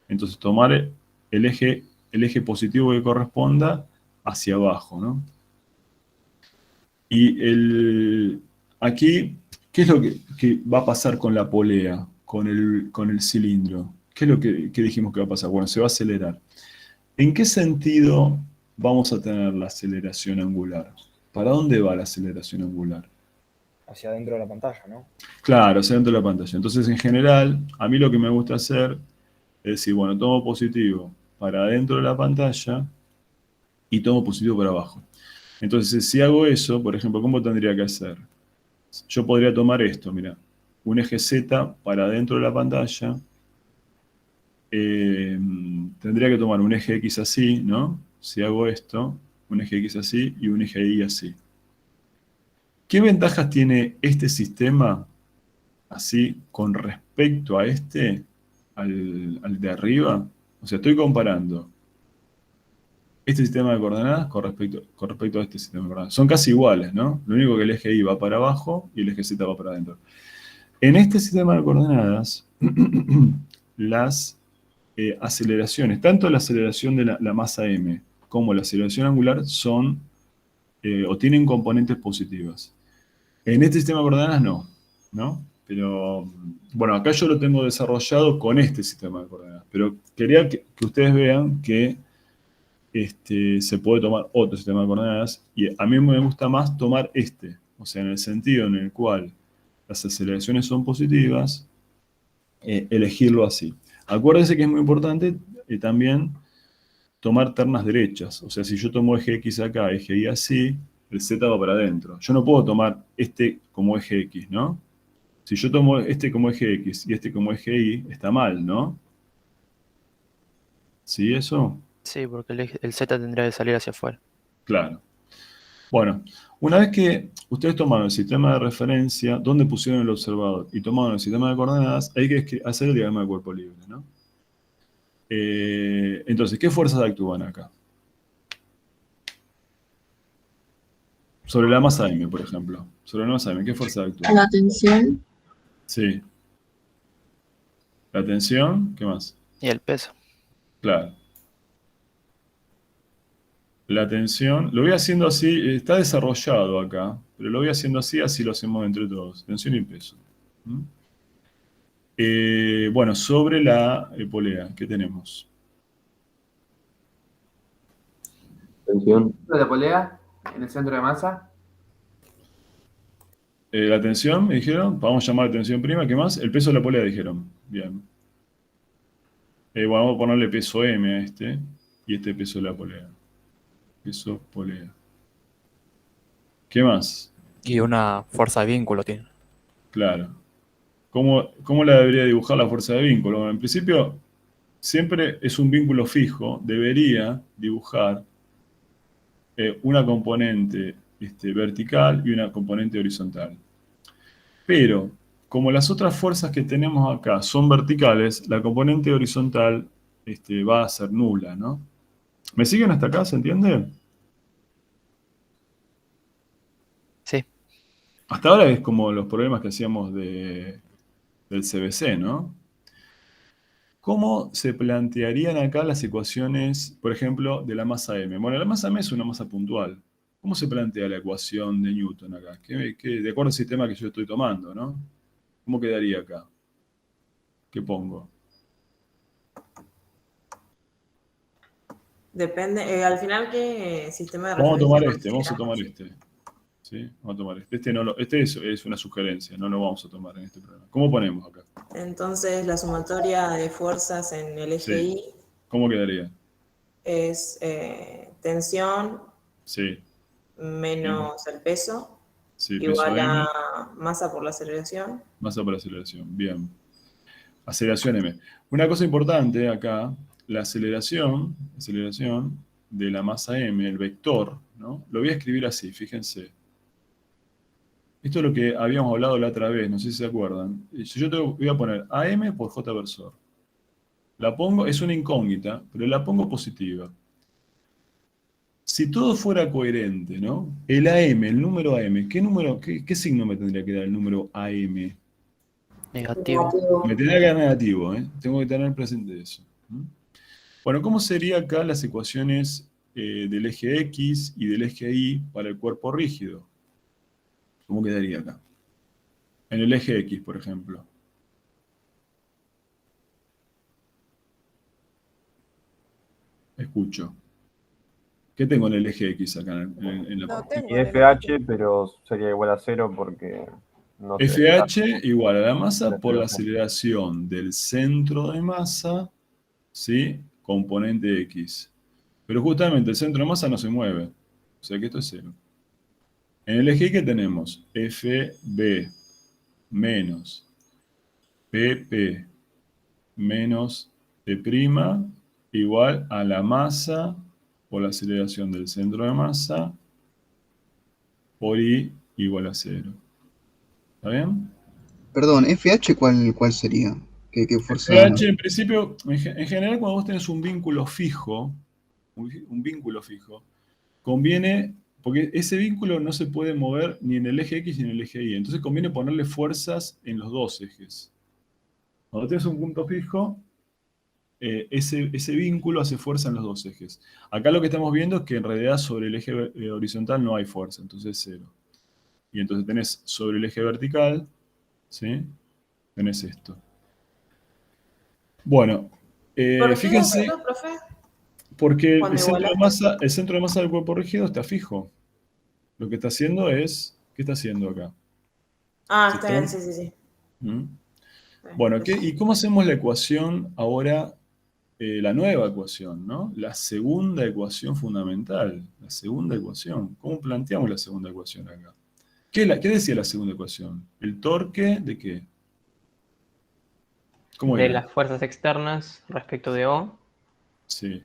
Entonces, tomar el eje positivo que corresponda hacia abajo, ¿no? Y aquí, ¿qué es lo que va a pasar con la polea, con el cilindro? ¿Qué es lo que dijimos que va a pasar? Bueno, se va a acelerar. ¿En qué sentido vamos a tener la aceleración angular? ¿Para dónde va la aceleración angular? Hacia adentro de la pantalla, ¿no? Claro, hacia dentro de la pantalla. Entonces, en general, a mí lo que me gusta hacer es decir, bueno, tomo positivo para adentro de la pantalla y tomo positivo para abajo. Entonces, si hago eso, por ejemplo, ¿cómo tendría que hacer? Yo podría tomar esto, mira, un eje Z para adentro de la pantalla. Tendría que tomar un eje X así, ¿no? Si hago esto, un eje X así y un eje Y así. ¿Qué ventajas tiene este sistema así con respecto a este, al de arriba? O sea, estoy comparando este sistema de coordenadas con respecto a este sistema de coordenadas. Son casi iguales, ¿no? Lo único que el eje Y va para abajo y el eje Z va para adentro. En este sistema de coordenadas, las aceleraciones, tanto la aceleración de la masa m como la aceleración angular son o tienen componentes positivas. En este sistema de coordenadas no. Pero, bueno, acá yo lo tengo desarrollado con este sistema de coordenadas. Pero quería que ustedes vean que se puede tomar otro sistema de coordenadas. Y a mí me gusta más tomar este. O sea, en el sentido en el cual las aceleraciones son positivas, elegirlo así. Acuérdense que es muy importante también tomar ternas derechas. O sea, si yo tomo eje X acá, eje Y así, el Z va para adentro. Yo no puedo tomar este como eje X, ¿no? Si yo tomo este como eje X y este como eje Y, está mal, ¿no? ¿Sí, eso? Sí, porque el Z tendría que salir hacia afuera. Claro. Bueno, una vez que ustedes tomaron el sistema de referencia, donde pusieron el observador, y tomaron el sistema de coordenadas, hay que hacer el diagrama de cuerpo libre, ¿no? Entonces, ¿qué fuerzas actúan acá? Sobre la masa M, por ejemplo. Sobre la masa M, ¿qué fuerzas actúan? La tensión. Sí. La tensión, ¿qué más? Y el peso. Claro. La tensión, lo voy haciendo así, está desarrollado acá, pero lo voy haciendo así lo hacemos entre todos. Tensión y peso. ¿Mm? Bueno, sobre la polea, ¿qué tenemos? Tensión. ¿De la polea en el centro de masa? La tensión, me dijeron, vamos a llamar tensión prima, ¿qué más? El peso de la polea, dijeron. Bien. Bueno, vamos a ponerle peso M a este, y este peso de la polea. Peso polea. ¿Qué más? Y una fuerza de vínculo tiene. Claro. ¿Cómo la debería dibujar la fuerza de vínculo? Bueno, en principio, siempre es un vínculo fijo. Debería dibujar una componente vertical y una componente horizontal. Pero, como las otras fuerzas que tenemos acá son verticales, la componente horizontal va a ser nula, ¿no? ¿Me siguen hasta acá? ¿Se entiende? Sí. Hasta ahora es como los problemas que hacíamos del CBC, ¿no? ¿Cómo se plantearían acá las ecuaciones, por ejemplo, de la masa M? Bueno, la masa M es una masa puntual. ¿Cómo se plantea la ecuación de Newton acá? De acuerdo al sistema que yo estoy tomando, ¿no? ¿Cómo quedaría acá? ¿Qué pongo? Depende, al final, ¿qué sistema de Vamos a referencia tomar vamos a consideramos? tomar este. ¿sí? Vamos a tomar este. Este es una sugerencia, no lo vamos a tomar en este programa. ¿Cómo ponemos acá? Entonces la sumatoria de fuerzas en el eje Sí. Y ¿Cómo quedaría? es tensión Sí. menos el peso, Sí, peso igual M, a masa por la aceleración. masa por aceleración. Bien. Aceleración M. Una cosa importante acá, la aceleración de la masa M, el vector, ¿no? Lo voy a escribir así, fíjense. Esto es lo que habíamos hablado la otra vez, no sé si se acuerdan. Yo voy a poner AM por J versor. La pongo, es una incógnita, pero la pongo positiva. Si todo fuera coherente, ¿no? El AM, el número AM, ¿qué signo me tendría que dar el número AM? Negativo. Me tendría que dar negativo, ¿eh? Tengo que tener presente eso. Bueno, ¿cómo sería acá las ecuaciones del eje X y del eje Y para el cuerpo rígido? ¿Cómo quedaría acá? En el eje X, por ejemplo. Escucho. ¿Qué tengo en el eje X acá en la No parte? tengo. Y FH, pero sería igual a 0 porque no se FH igual a la masa por la aceleración del centro de masa, ¿sí? Componente X. Pero justamente el centro de masa no se mueve. O sea que esto es 0. En el eje Y, ¿qué tenemos? FB menos PP menos T' igual a la masa por la aceleración del centro de masa por I igual a 0. ¿Está bien? Perdón, FH, ¿cuál sería? ¿Qué fuerza? FH, en principio, en general, cuando vos tenés un vínculo fijo, conviene, porque ese vínculo no se puede mover ni en el eje X ni en el eje Y, entonces conviene ponerle fuerzas en los dos ejes. Cuando tienes un punto fijo, ese vínculo hace fuerza en los dos ejes. Acá lo que estamos viendo es que en realidad sobre el eje horizontal no hay fuerza, entonces 0. Y entonces tenés sobre el eje vertical, ¿sí? Tenés esto. Bueno, ¿Por qué fíjense, eso, profe? porque Cuando el centro de masa del cuerpo rígido está fijo. Lo que está haciendo es, ¿qué está haciendo acá? Ah, ¿Sí está bien, está? sí, sí, sí. ¿Mm? Bueno, ¿y cómo hacemos la ecuación ahora? La nueva ecuación, ¿no? La segunda ecuación fundamental. La segunda ecuación. ¿Cómo planteamos la segunda ecuación acá? ¿Qué decía la segunda ecuación? ¿El torque de qué? ¿Cómo De era? las fuerzas externas respecto de O. Sí.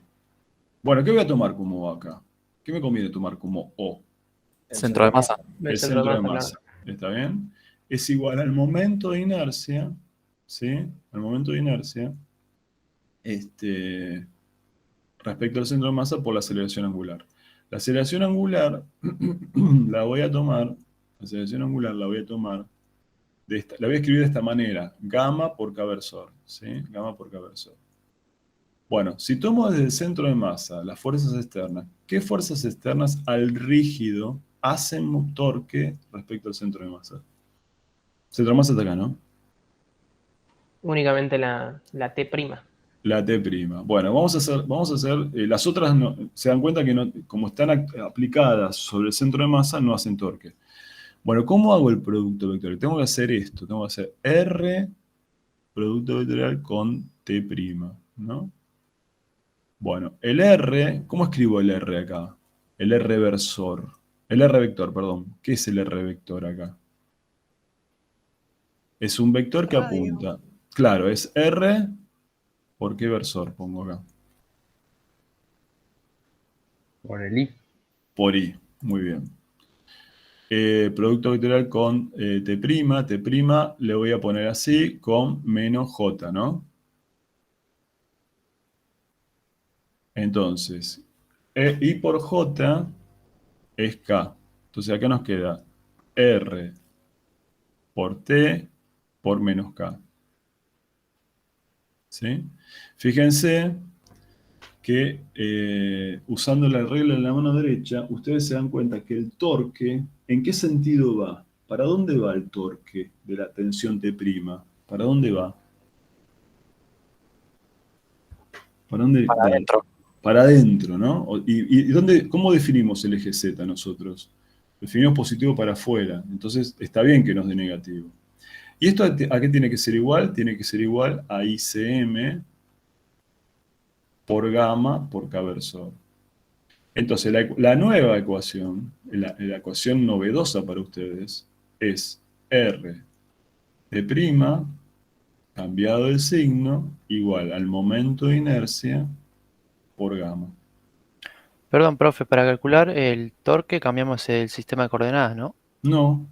Bueno, ¿qué voy a tomar como O acá? ¿Qué me conviene tomar como O? Centro de masa. El centro de masa. ¿Está bien? Es igual al momento de inercia, ¿sí? Al momento de inercia, respecto al centro de masa por la aceleración angular. La aceleración angular la voy a tomar, la aceleración angular la voy a tomar, la voy a escribir de esta manera, gamma por K versor, ¿sí? Gamma por K versor. Bueno, si tomo desde el centro de masa las fuerzas externas, ¿qué fuerzas externas al rígido hacen torque respecto al centro de masa? El centro de masa está acá, ¿no? Únicamente la T'. La T'. Bueno, vamos a hacer las otras se dan cuenta que no, como están aplicadas sobre el centro de masa, no hacen torque. Bueno, ¿cómo hago el producto vectorial? Tengo que hacer esto, tengo que hacer R producto vectorial con T', ¿no? Bueno, el R, ¿cómo escribo el R acá? El R versor. El R vector, perdón. ¿Qué es el R vector acá? Es un vector que apunta. Claro, es R. ¿Por qué versor pongo acá? Por el I. Por I, muy bien. Producto vectorial con T', le voy a poner así, con menos J, ¿no? Entonces, I por J es K. Entonces acá nos queda R por T por menos K. ¿Sí? Fíjense que usando la regla de la mano derecha, ustedes se dan cuenta que el torque, ¿en qué sentido va? ¿Para dónde va el torque de la tensión T'? ¿Para dónde va? ¿Para dónde? Para adentro. Para adentro, ¿no? ¿Y cómo definimos el eje Z nosotros? definimos positivo para afuera. Entonces está bien que nos dé negativo. ¿Y esto a qué tiene que ser igual? Tiene que ser igual a ICM por gamma por K versor. Entonces la nueva ecuación, la ecuación novedosa para ustedes, es R de prima cambiado el signo igual al momento de inercia por gamma. Perdón, profe, para calcular el torque cambiamos el sistema de coordenadas, ¿no? No.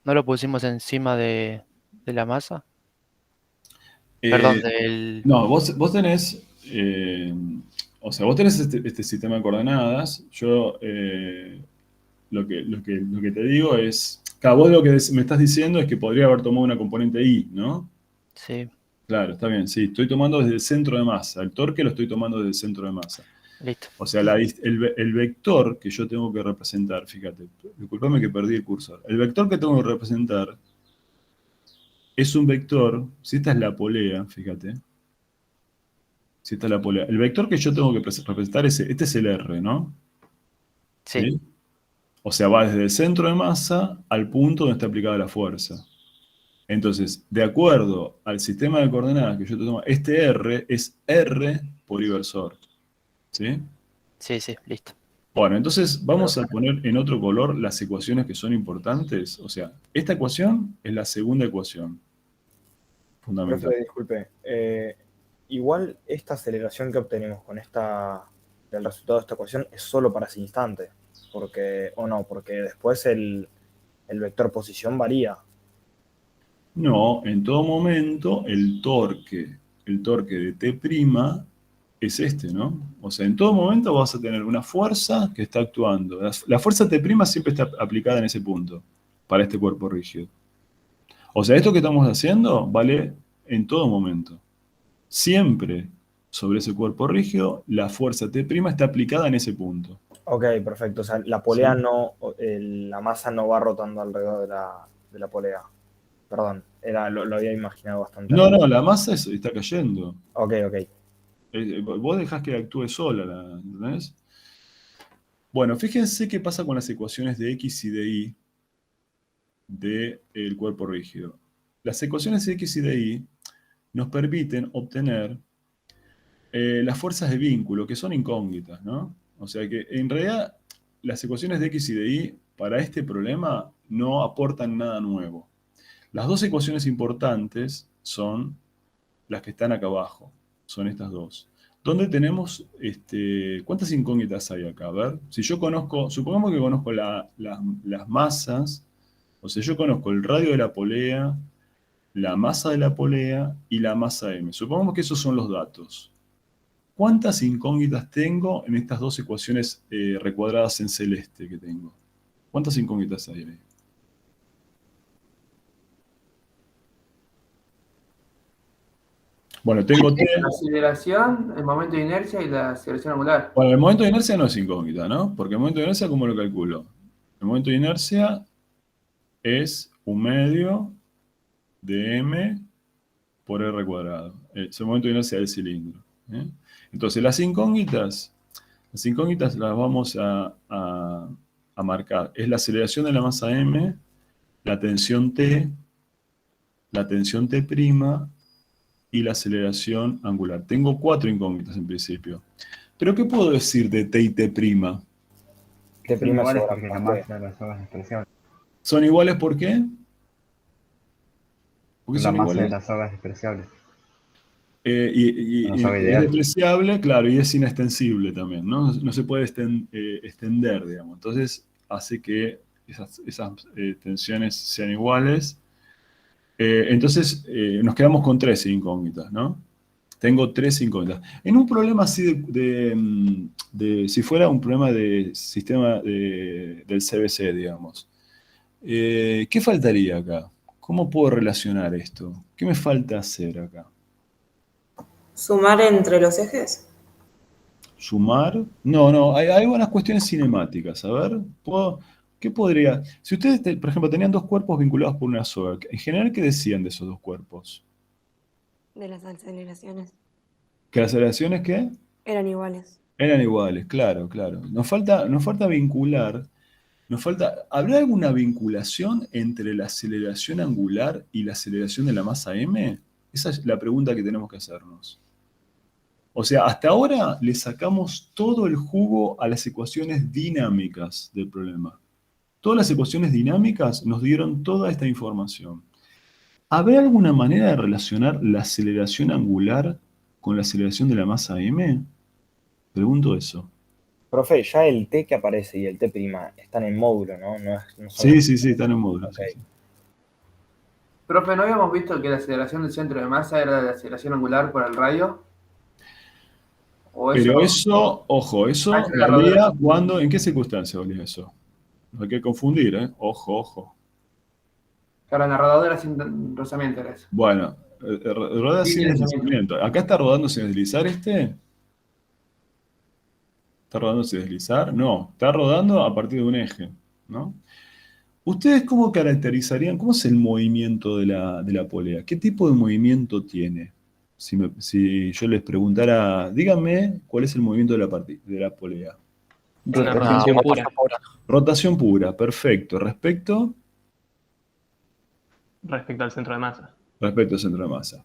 ¿No lo pusimos encima de la masa? Perdón, No, vos tenés, o sea, vos tenés este sistema de coordenadas. Yo lo que te digo es, vos lo que me estás diciendo es que podría haber tomado una componente I, ¿no? Sí. Claro, está bien, sí, estoy tomando desde el centro de masa. El torque lo estoy tomando desde el centro de masa. Listo. O sea, el vector que yo tengo que representar, fíjate, disculpame que perdí el cursor. El vector que tengo que representar es un vector, si esta es la polea, fíjate. Si esta es la polea. El vector que yo tengo que representar es, este es el R, ¿no? Sí. O sea, va desde el centro de masa al punto donde está aplicada la fuerza. Entonces, de acuerdo al sistema de coordenadas que yo te tomo, este R es R por I versor. ¿Sí? Sí, listo. Bueno, entonces vamos a poner en otro color las ecuaciones que son importantes. O sea, esta ecuación es la segunda ecuación fundamental. Profe, disculpe. Igual esta aceleración que obtenemos con del resultado de esta ecuación es solo para ese instante. Porque después el vector posición varía. No, en todo momento el torque de T' es este, ¿no? O sea, en todo momento vas a tener una fuerza que está actuando. La fuerza T' siempre está aplicada en ese punto, para este cuerpo rígido. O sea, esto que estamos haciendo vale en todo momento. Siempre sobre ese cuerpo rígido, la fuerza T' está aplicada en ese punto. Ok, perfecto. O sea, la polea ¿Sí? la masa no va rotando alrededor de la polea. Perdón, lo había imaginado bastante. No, la masa está cayendo. Ok. Vos dejás que actúe sola, ¿entendés? Bueno, fíjense qué pasa con las ecuaciones de X y de Y del cuerpo rígido. Las ecuaciones de X y de Y nos permiten obtener las fuerzas de vínculo, que son incógnitas, ¿no? O sea que en realidad las ecuaciones de X y de Y para este problema no aportan nada nuevo. Las dos ecuaciones importantes son las que están acá abajo, son estas dos. ¿Dónde tenemos, cuántas incógnitas hay acá? A ver, si yo conozco, supongamos que conozco las masas, o sea, yo conozco el radio de la polea, la masa de la polea y la masa M. Supongamos que esos son los datos. ¿Cuántas incógnitas tengo en estas dos ecuaciones recuadradas en celeste que tengo? ¿Cuántas incógnitas hay ahí? Bueno, tengo T. La aceleración, el momento de inercia y la aceleración angular. Bueno, el momento de inercia no es incógnita, ¿no? Porque el momento de inercia, ¿cómo lo calculo? El momento de inercia es 1/2 de m por r cuadrado. Es el momento de inercia del cilindro. Entonces, las incógnitas las vamos a marcar. Es la aceleración de la masa m, la tensión T, la tensión T' y la aceleración angular. Tengo 4 incógnitas en principio. ¿Pero qué puedo decir de T y T'? T' son iguales porque la masa de las sogas es despreciable. ¿Son iguales por qué? ¿Por qué La son masa de iguales? las sogas es despreciable. Y soga es ideal. despreciable, claro, y es inextensible también, ¿no? No se puede extender, digamos. Entonces hace que esas tensiones sean iguales. Entonces nos quedamos con 3 incógnitas, ¿no? Tengo 3 incógnitas. En un problema así si fuera un problema de sistema del CBC, digamos, ¿qué faltaría acá? ¿Cómo puedo relacionar esto? ¿Qué me falta hacer acá? ¿Sumar entre los ejes? ¿Sumar? No, hay buenas cuestiones cinemáticas. A ver, ¿qué podría...? Si ustedes, por ejemplo, tenían 2 cuerpos vinculados por una soga, en general, ¿qué decían de esos 2 cuerpos? De las aceleraciones. ¿Que las aceleraciones Eran iguales. eran iguales? Claro. Nos falta vincular Nos falta, ¿habrá alguna vinculación entre la aceleración angular y la aceleración de la masa m? Esa es la pregunta que tenemos que hacernos. O sea, hasta ahora le sacamos todo el jugo a las ecuaciones dinámicas del problema. Todas las ecuaciones dinámicas nos dieron toda esta información. ¿Habrá alguna manera de relacionar la aceleración angular con la aceleración de la masa m? Pregunto eso. Profe, ya el T que aparece y el T' están en módulo, ¿no? No son Sí, están en módulo. Okay. Sí. Profe, ¿no habíamos visto que la aceleración del centro de masa era la aceleración angular por el radio? Pero eso, ojo, eso valía cuando, ¿en qué circunstancia valía eso? No hay que confundir, ¿eh? Ojo. Claro, en la rodadera sin rozamiento era eso. Bueno, rodea sin deslizamiento. ¿Acá está rodando sin deslizar este? ¿Está rodando sin deslizar? No, está rodando a partir de un eje, ¿no? ¿Ustedes cómo caracterizarían, cómo es el movimiento de la polea? ¿Qué tipo de movimiento tiene? Si yo les preguntara, díganme cuál es el movimiento de la polea. Rotación pura. Rotación pura, perfecto. ¿Respecto? Respecto al centro de masa. Respecto al centro de masa.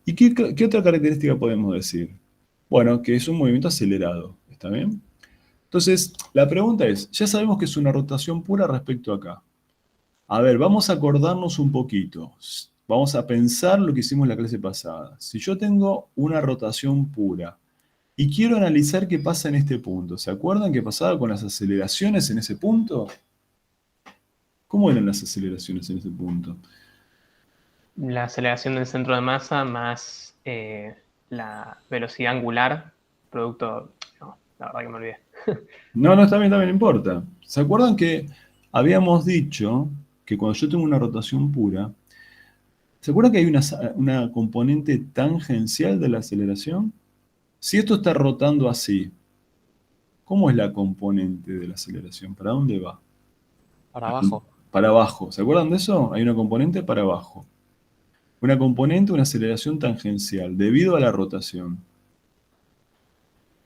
¿Y qué otra característica podemos decir? Bueno, que es un movimiento acelerado, ¿está bien? Entonces, la pregunta es, ya sabemos que es una rotación pura respecto acá. A ver, vamos a acordarnos un poquito. Vamos a pensar lo que hicimos en la clase pasada. Si yo tengo una rotación pura y quiero analizar qué pasa en este punto, ¿se acuerdan qué pasaba con las aceleraciones en ese punto? ¿Cómo eran las aceleraciones en ese punto? La aceleración del centro de masa más la velocidad angular, producto... No, la verdad que me olvidé. No, está bien, no importa. ¿Se acuerdan que habíamos dicho que cuando yo tengo una rotación pura, ¿se acuerdan que hay una componente tangencial de la aceleración? Si esto está rotando así, ¿cómo es la componente de la aceleración? ¿Para dónde va? Para abajo. Para abajo. ¿Se acuerdan de eso? Hay una componente para abajo. Una componente, una aceleración tangencial, debido a la rotación.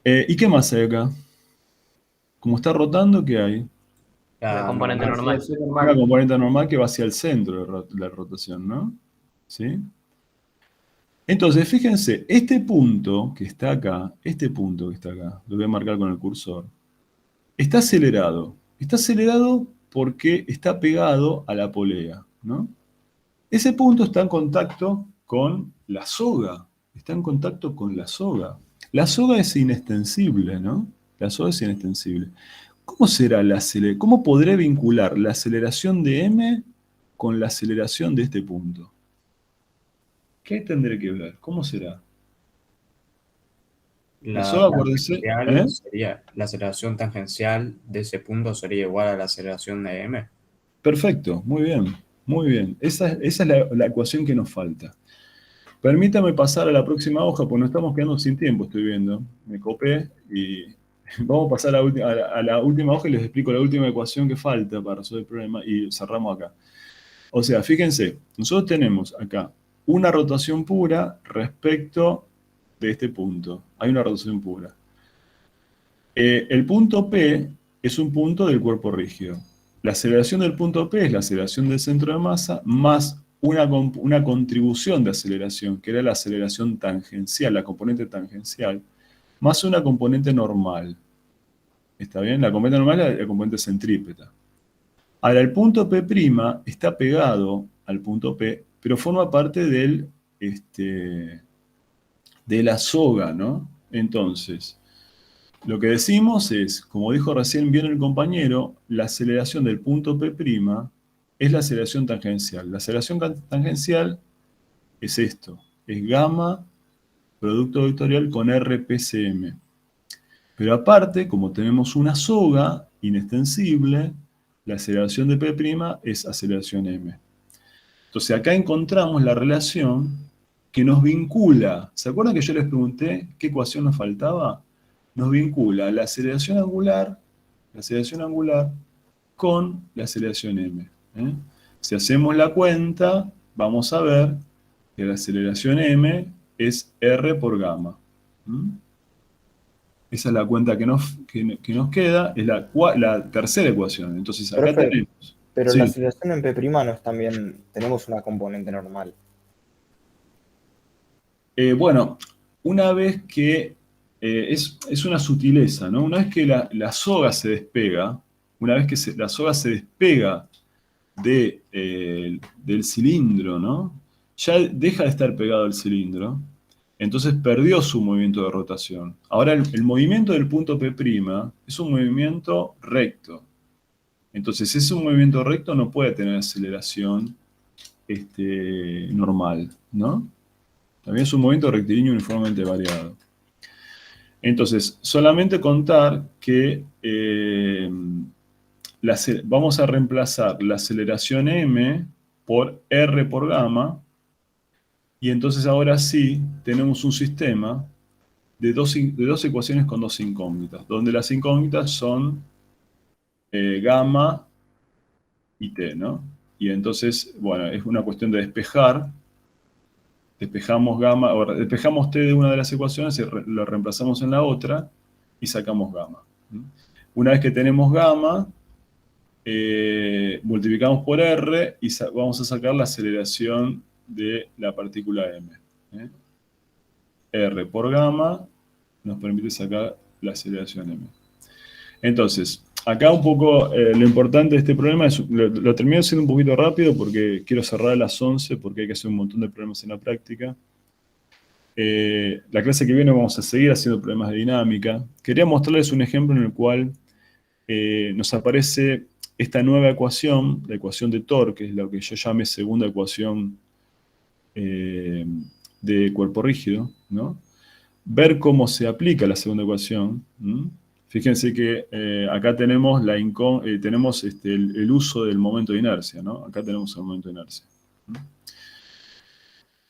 ¿Y qué más hay acá? Como está rotando, ¿qué hay? La componente normal. Una componente normal que va hacia el centro de la rotación, ¿no? ¿Sí? Entonces, fíjense, este punto que está acá, lo voy a marcar con el cursor, está acelerado. Está acelerado porque está pegado a la polea, ¿no? Ese punto está en contacto con la soga. Está en contacto con la soga. La soga es inextensible, ¿no? La soga es inextensible. ¿Cómo podré vincular la aceleración de m con la aceleración de este punto? ¿Qué tendré que ver? ¿Cómo será? La aceleración tangencial de ese punto sería igual a la aceleración de m. Perfecto, muy bien, muy bien. Esa es la ecuación que nos falta. Permítame pasar a la próxima hoja, porque nos estamos quedando sin tiempo, estoy viendo. Me copé y vamos a pasar a la última hoja y les explico la última ecuación que falta para resolver el problema y cerramos acá. O sea, fíjense, nosotros tenemos acá una rotación pura respecto de este punto. Hay una rotación pura. El punto P es un punto del cuerpo rígido. La aceleración del punto P es la aceleración del centro de masa más una contribución de aceleración, que era la aceleración tangencial, la componente tangencial, más una componente normal. ¿Está bien? La componente normal es la componente centrípeta. Ahora, el punto P' está pegado al punto P, pero forma parte de la soga, ¿no? Entonces, lo que decimos es, como dijo recién bien el compañero, la aceleración del punto P' es la aceleración tangencial. La aceleración tangencial es esto, es gamma producto vectorial con RPCM. Pero aparte, como tenemos una soga inextensible, la aceleración de P' es aceleración m. Entonces acá encontramos la relación que nos vincula. ¿Se acuerdan que yo les pregunté qué ecuación nos faltaba? Nos vincula la aceleración angular con la aceleración m. Si hacemos la cuenta, vamos a ver que la aceleración m es r por gamma. Esa es la cuenta que nos queda, es la tercera ecuación. Entonces acá Profe, tenemos. pero Sí. la aceleración en P' no es también, tenemos una componente normal. Bueno, una vez que es una sutileza, ¿no? Una vez que la soga se despega, una vez que la soga se despega del cilindro, ¿no? Ya deja de estar pegado al cilindro, entonces perdió su movimiento de rotación. Ahora el movimiento del punto P' es un movimiento recto. Entonces, ese movimiento recto no puede tener aceleración normal, ¿no? También es un movimiento rectilíneo uniformemente variado. Entonces, solamente contar que vamos a reemplazar la aceleración m por r por gamma, y entonces ahora sí tenemos un sistema de dos ecuaciones con dos incógnitas, donde las incógnitas son gamma y t, ¿no? Y entonces, bueno, es una cuestión de despejar. Despejamos gamma, o despejamos t de una de las ecuaciones y lo reemplazamos en la otra y sacamos gamma. Una vez que tenemos gamma, multiplicamos por r y vamos a sacar la aceleración de la partícula m. R por gamma nos permite sacar la aceleración m. Entonces, acá un poco lo importante de este problema es, lo termino haciendo un poquito rápido porque quiero cerrar a las 11 porque hay que hacer un montón de problemas en la práctica. La clase que viene vamos a seguir haciendo problemas de dinámica. Quería mostrarles un ejemplo en el cual nos aparece esta nueva ecuación, la ecuación de Torque, que es lo que yo llamé segunda ecuación de cuerpo rígido, ¿no? Ver cómo se aplica la segunda ecuación. Fíjense que acá tenemos, tenemos el uso del momento de inercia, ¿no? Acá tenemos el momento de inercia.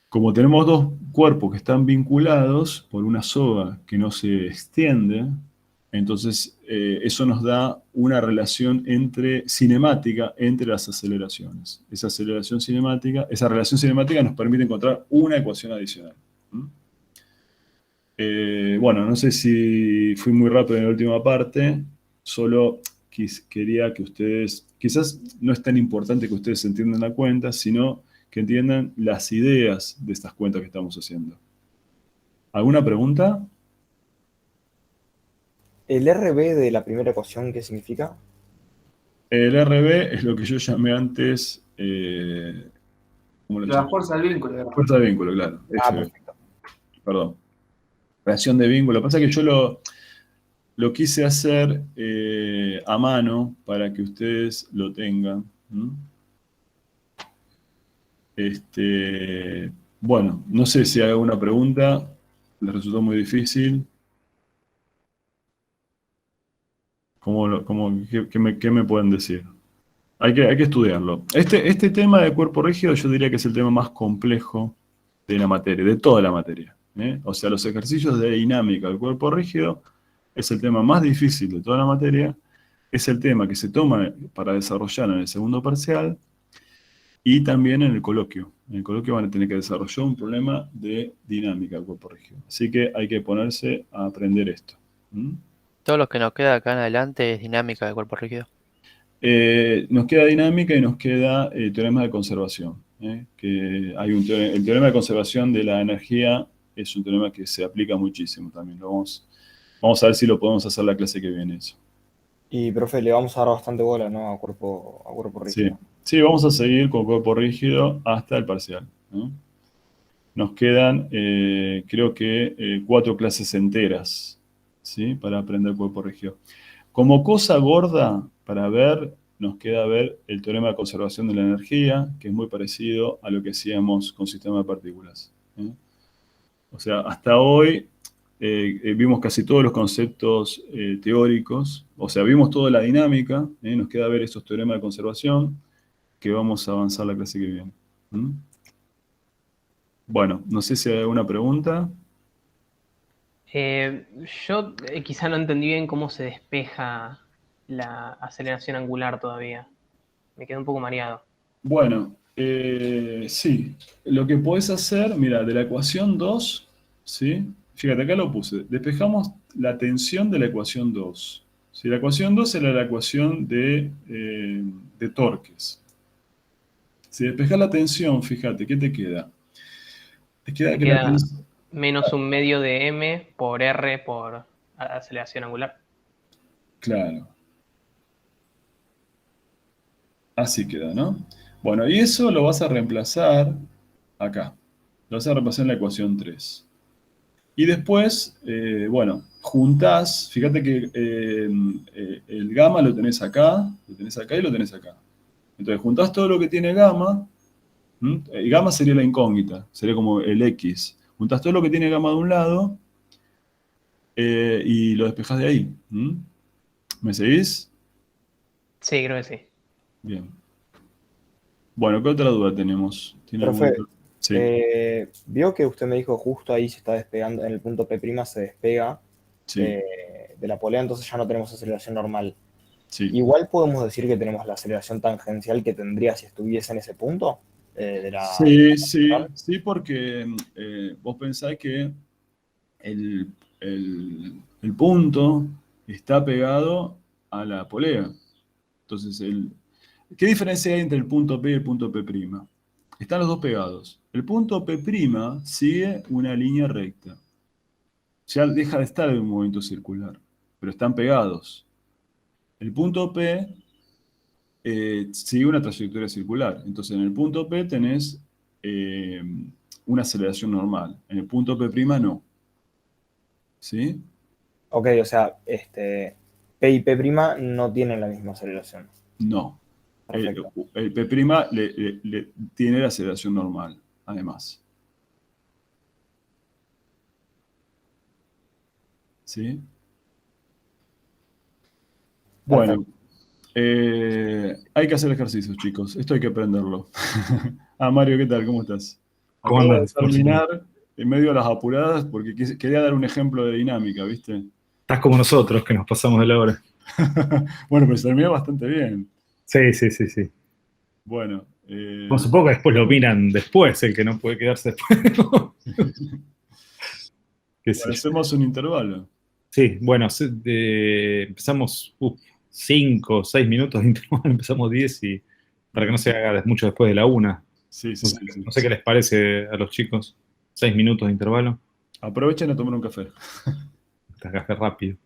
Como tenemos dos cuerpos que están vinculados por una soga que no se extiende, entonces eso nos da una relación cinemática entre las aceleraciones. Esa relación cinemática nos permite encontrar una ecuación adicional. Bueno, no sé si fui muy rápido en la última parte, solo quería que ustedes, quizás no es tan importante que ustedes entiendan la cuenta, sino que entiendan las ideas de estas cuentas que estamos haciendo. ¿Alguna pregunta? ¿El RB de la primera ecuación qué significa? El RB es lo que yo llamé antes... ¿cómo lo La llamé? fuerza del vínculo. Fuerza de vínculo, claro. Perfecto. Perdón. Relación de vínculo. Lo que pasa es que yo lo quise hacer a mano para que ustedes lo tengan. Bueno, no sé si hay alguna pregunta. ¿Les resultó muy difícil? ¿Qué me pueden decir? Hay que estudiarlo. Este tema de cuerpo rígido yo diría que es el tema más complejo de la materia, de toda la materia. O sea, los ejercicios de dinámica del cuerpo rígido es el tema más difícil de toda la materia, es el tema que se toma para desarrollar en el segundo parcial y también en el coloquio. En el coloquio van a tener que desarrollar un problema de dinámica del cuerpo rígido. Así que hay que ponerse a aprender esto. Todo lo que nos queda acá en adelante es dinámica de cuerpo rígido. Nos queda dinámica y nos queda teorema de conservación. Que hay el teorema de conservación de la energía es un teorema que se aplica muchísimo también. Vamos a ver si lo podemos hacer la clase que viene eso. Y, profe, le vamos a dar bastante bola, ¿no? A cuerpo rígido. Sí, vamos a seguir con cuerpo rígido hasta el parcial. Nos quedan, creo que, 4 clases enteras, ¿sí? Para aprender cuerpo rígido. Como cosa gorda para ver, nos queda ver el teorema de conservación de la energía, que es muy parecido a lo que hacíamos con sistema de partículas. O sea, hasta hoy vimos casi todos los conceptos teóricos, o sea, vimos toda la dinámica, nos queda ver estos teoremas de conservación, que vamos a avanzar la clase que viene. Bueno, no sé si hay alguna pregunta. Yo quizá no entendí bien cómo se despeja la aceleración angular todavía. Me quedé un poco mareado. Bueno, sí. Lo que podés hacer, mira, de la ecuación 2, ¿sí? fíjate, acá lo puse. Despejamos la tensión de la ecuación 2. Si la ecuación 2 era la ecuación de torques. Si despejas la tensión, fíjate, ¿qué te queda? Te queda Te que la queda tensión... menos un medio de m por r por aceleración angular. Claro. Así queda, ¿no? Bueno, y eso lo vas a reemplazar acá. Lo vas a reemplazar en la ecuación 3. Y después, bueno, juntás, fíjate que el gamma lo tenés acá y lo tenés acá. Entonces juntás todo lo que tiene gamma, y gamma sería la incógnita, sería como el X. Juntás todo lo que tiene gamma de un lado y lo despejás de ahí. ¿Me seguís? Sí, creo que sí. Bien. Bueno, ¿qué otra duda tenemos? ¿Tiene Profe, algún... Sí. vio que usted me dijo justo ahí se está despegando, en el punto P' se despega Sí. de la polea, entonces ya no tenemos aceleración normal. Sí. Igual podemos decir que tenemos la aceleración tangencial que tendría si estuviese en ese punto Sí, porque vos pensás que el punto está pegado a la polea. Entonces, ¿qué diferencia hay entre el punto P y el punto P'? Están los dos pegados. El punto P' sigue una línea recta. Ya deja de estar en un movimiento circular, pero están pegados. El punto P sigue una trayectoria circular. Entonces, en el punto P tenés una aceleración normal. En el punto P' no. ¿Sí? Ok, o sea, P y P' no tienen la misma aceleración. No. Perfecto. El P' le tiene la aceleración normal, además. ¿Sí? Bueno, hay que hacer ejercicios, chicos. Esto hay que aprenderlo. Mario, ¿qué tal? ¿Cómo estás? ¿Cómo Acabo de andas? terminar en medio de las apuradas porque quería dar un ejemplo de dinámica, ¿viste? Estás como nosotros, que nos pasamos de la hora. Bueno, pero se terminó bastante bien. Sí. Bueno. Bueno, supongo que después lo miran después, el que no puede quedarse después. Bueno, hacemos un intervalo. Sí, bueno, empezamos 5 o 6 minutos de intervalo, empezamos 10 y para que no se haga mucho después de la 1. Sí. No sé qué les parece a los chicos. 6 minutos de intervalo. Aprovechen a tomar un café. Café rápido.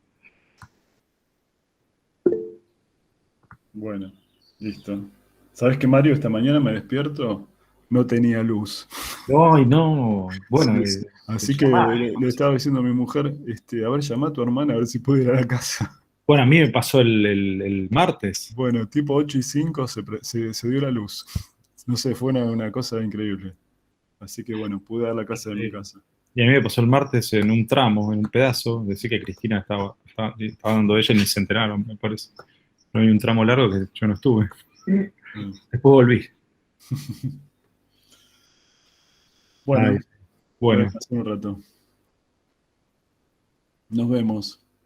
Bueno, listo. ¿Sabes que Mario, esta mañana me despierto? No tenía luz. Ay, no. Bueno, Sí. Así que le estaba diciendo a mi mujer, a ver, llama a tu hermana a ver si puede ir a la casa. Bueno, a mí me pasó el martes. Bueno, tipo 8:05 se dio la luz. No sé, fue una cosa increíble. Así que bueno, pude dar la casa de mi casa. Y a mí me pasó el martes en un tramo, en un pedazo. Decía que Cristina estaba dando ella y ni se enteraron, me parece. Pero hay un tramo largo que yo no estuve. Después volví. Bueno, bueno. Hace un rato. Nos vemos.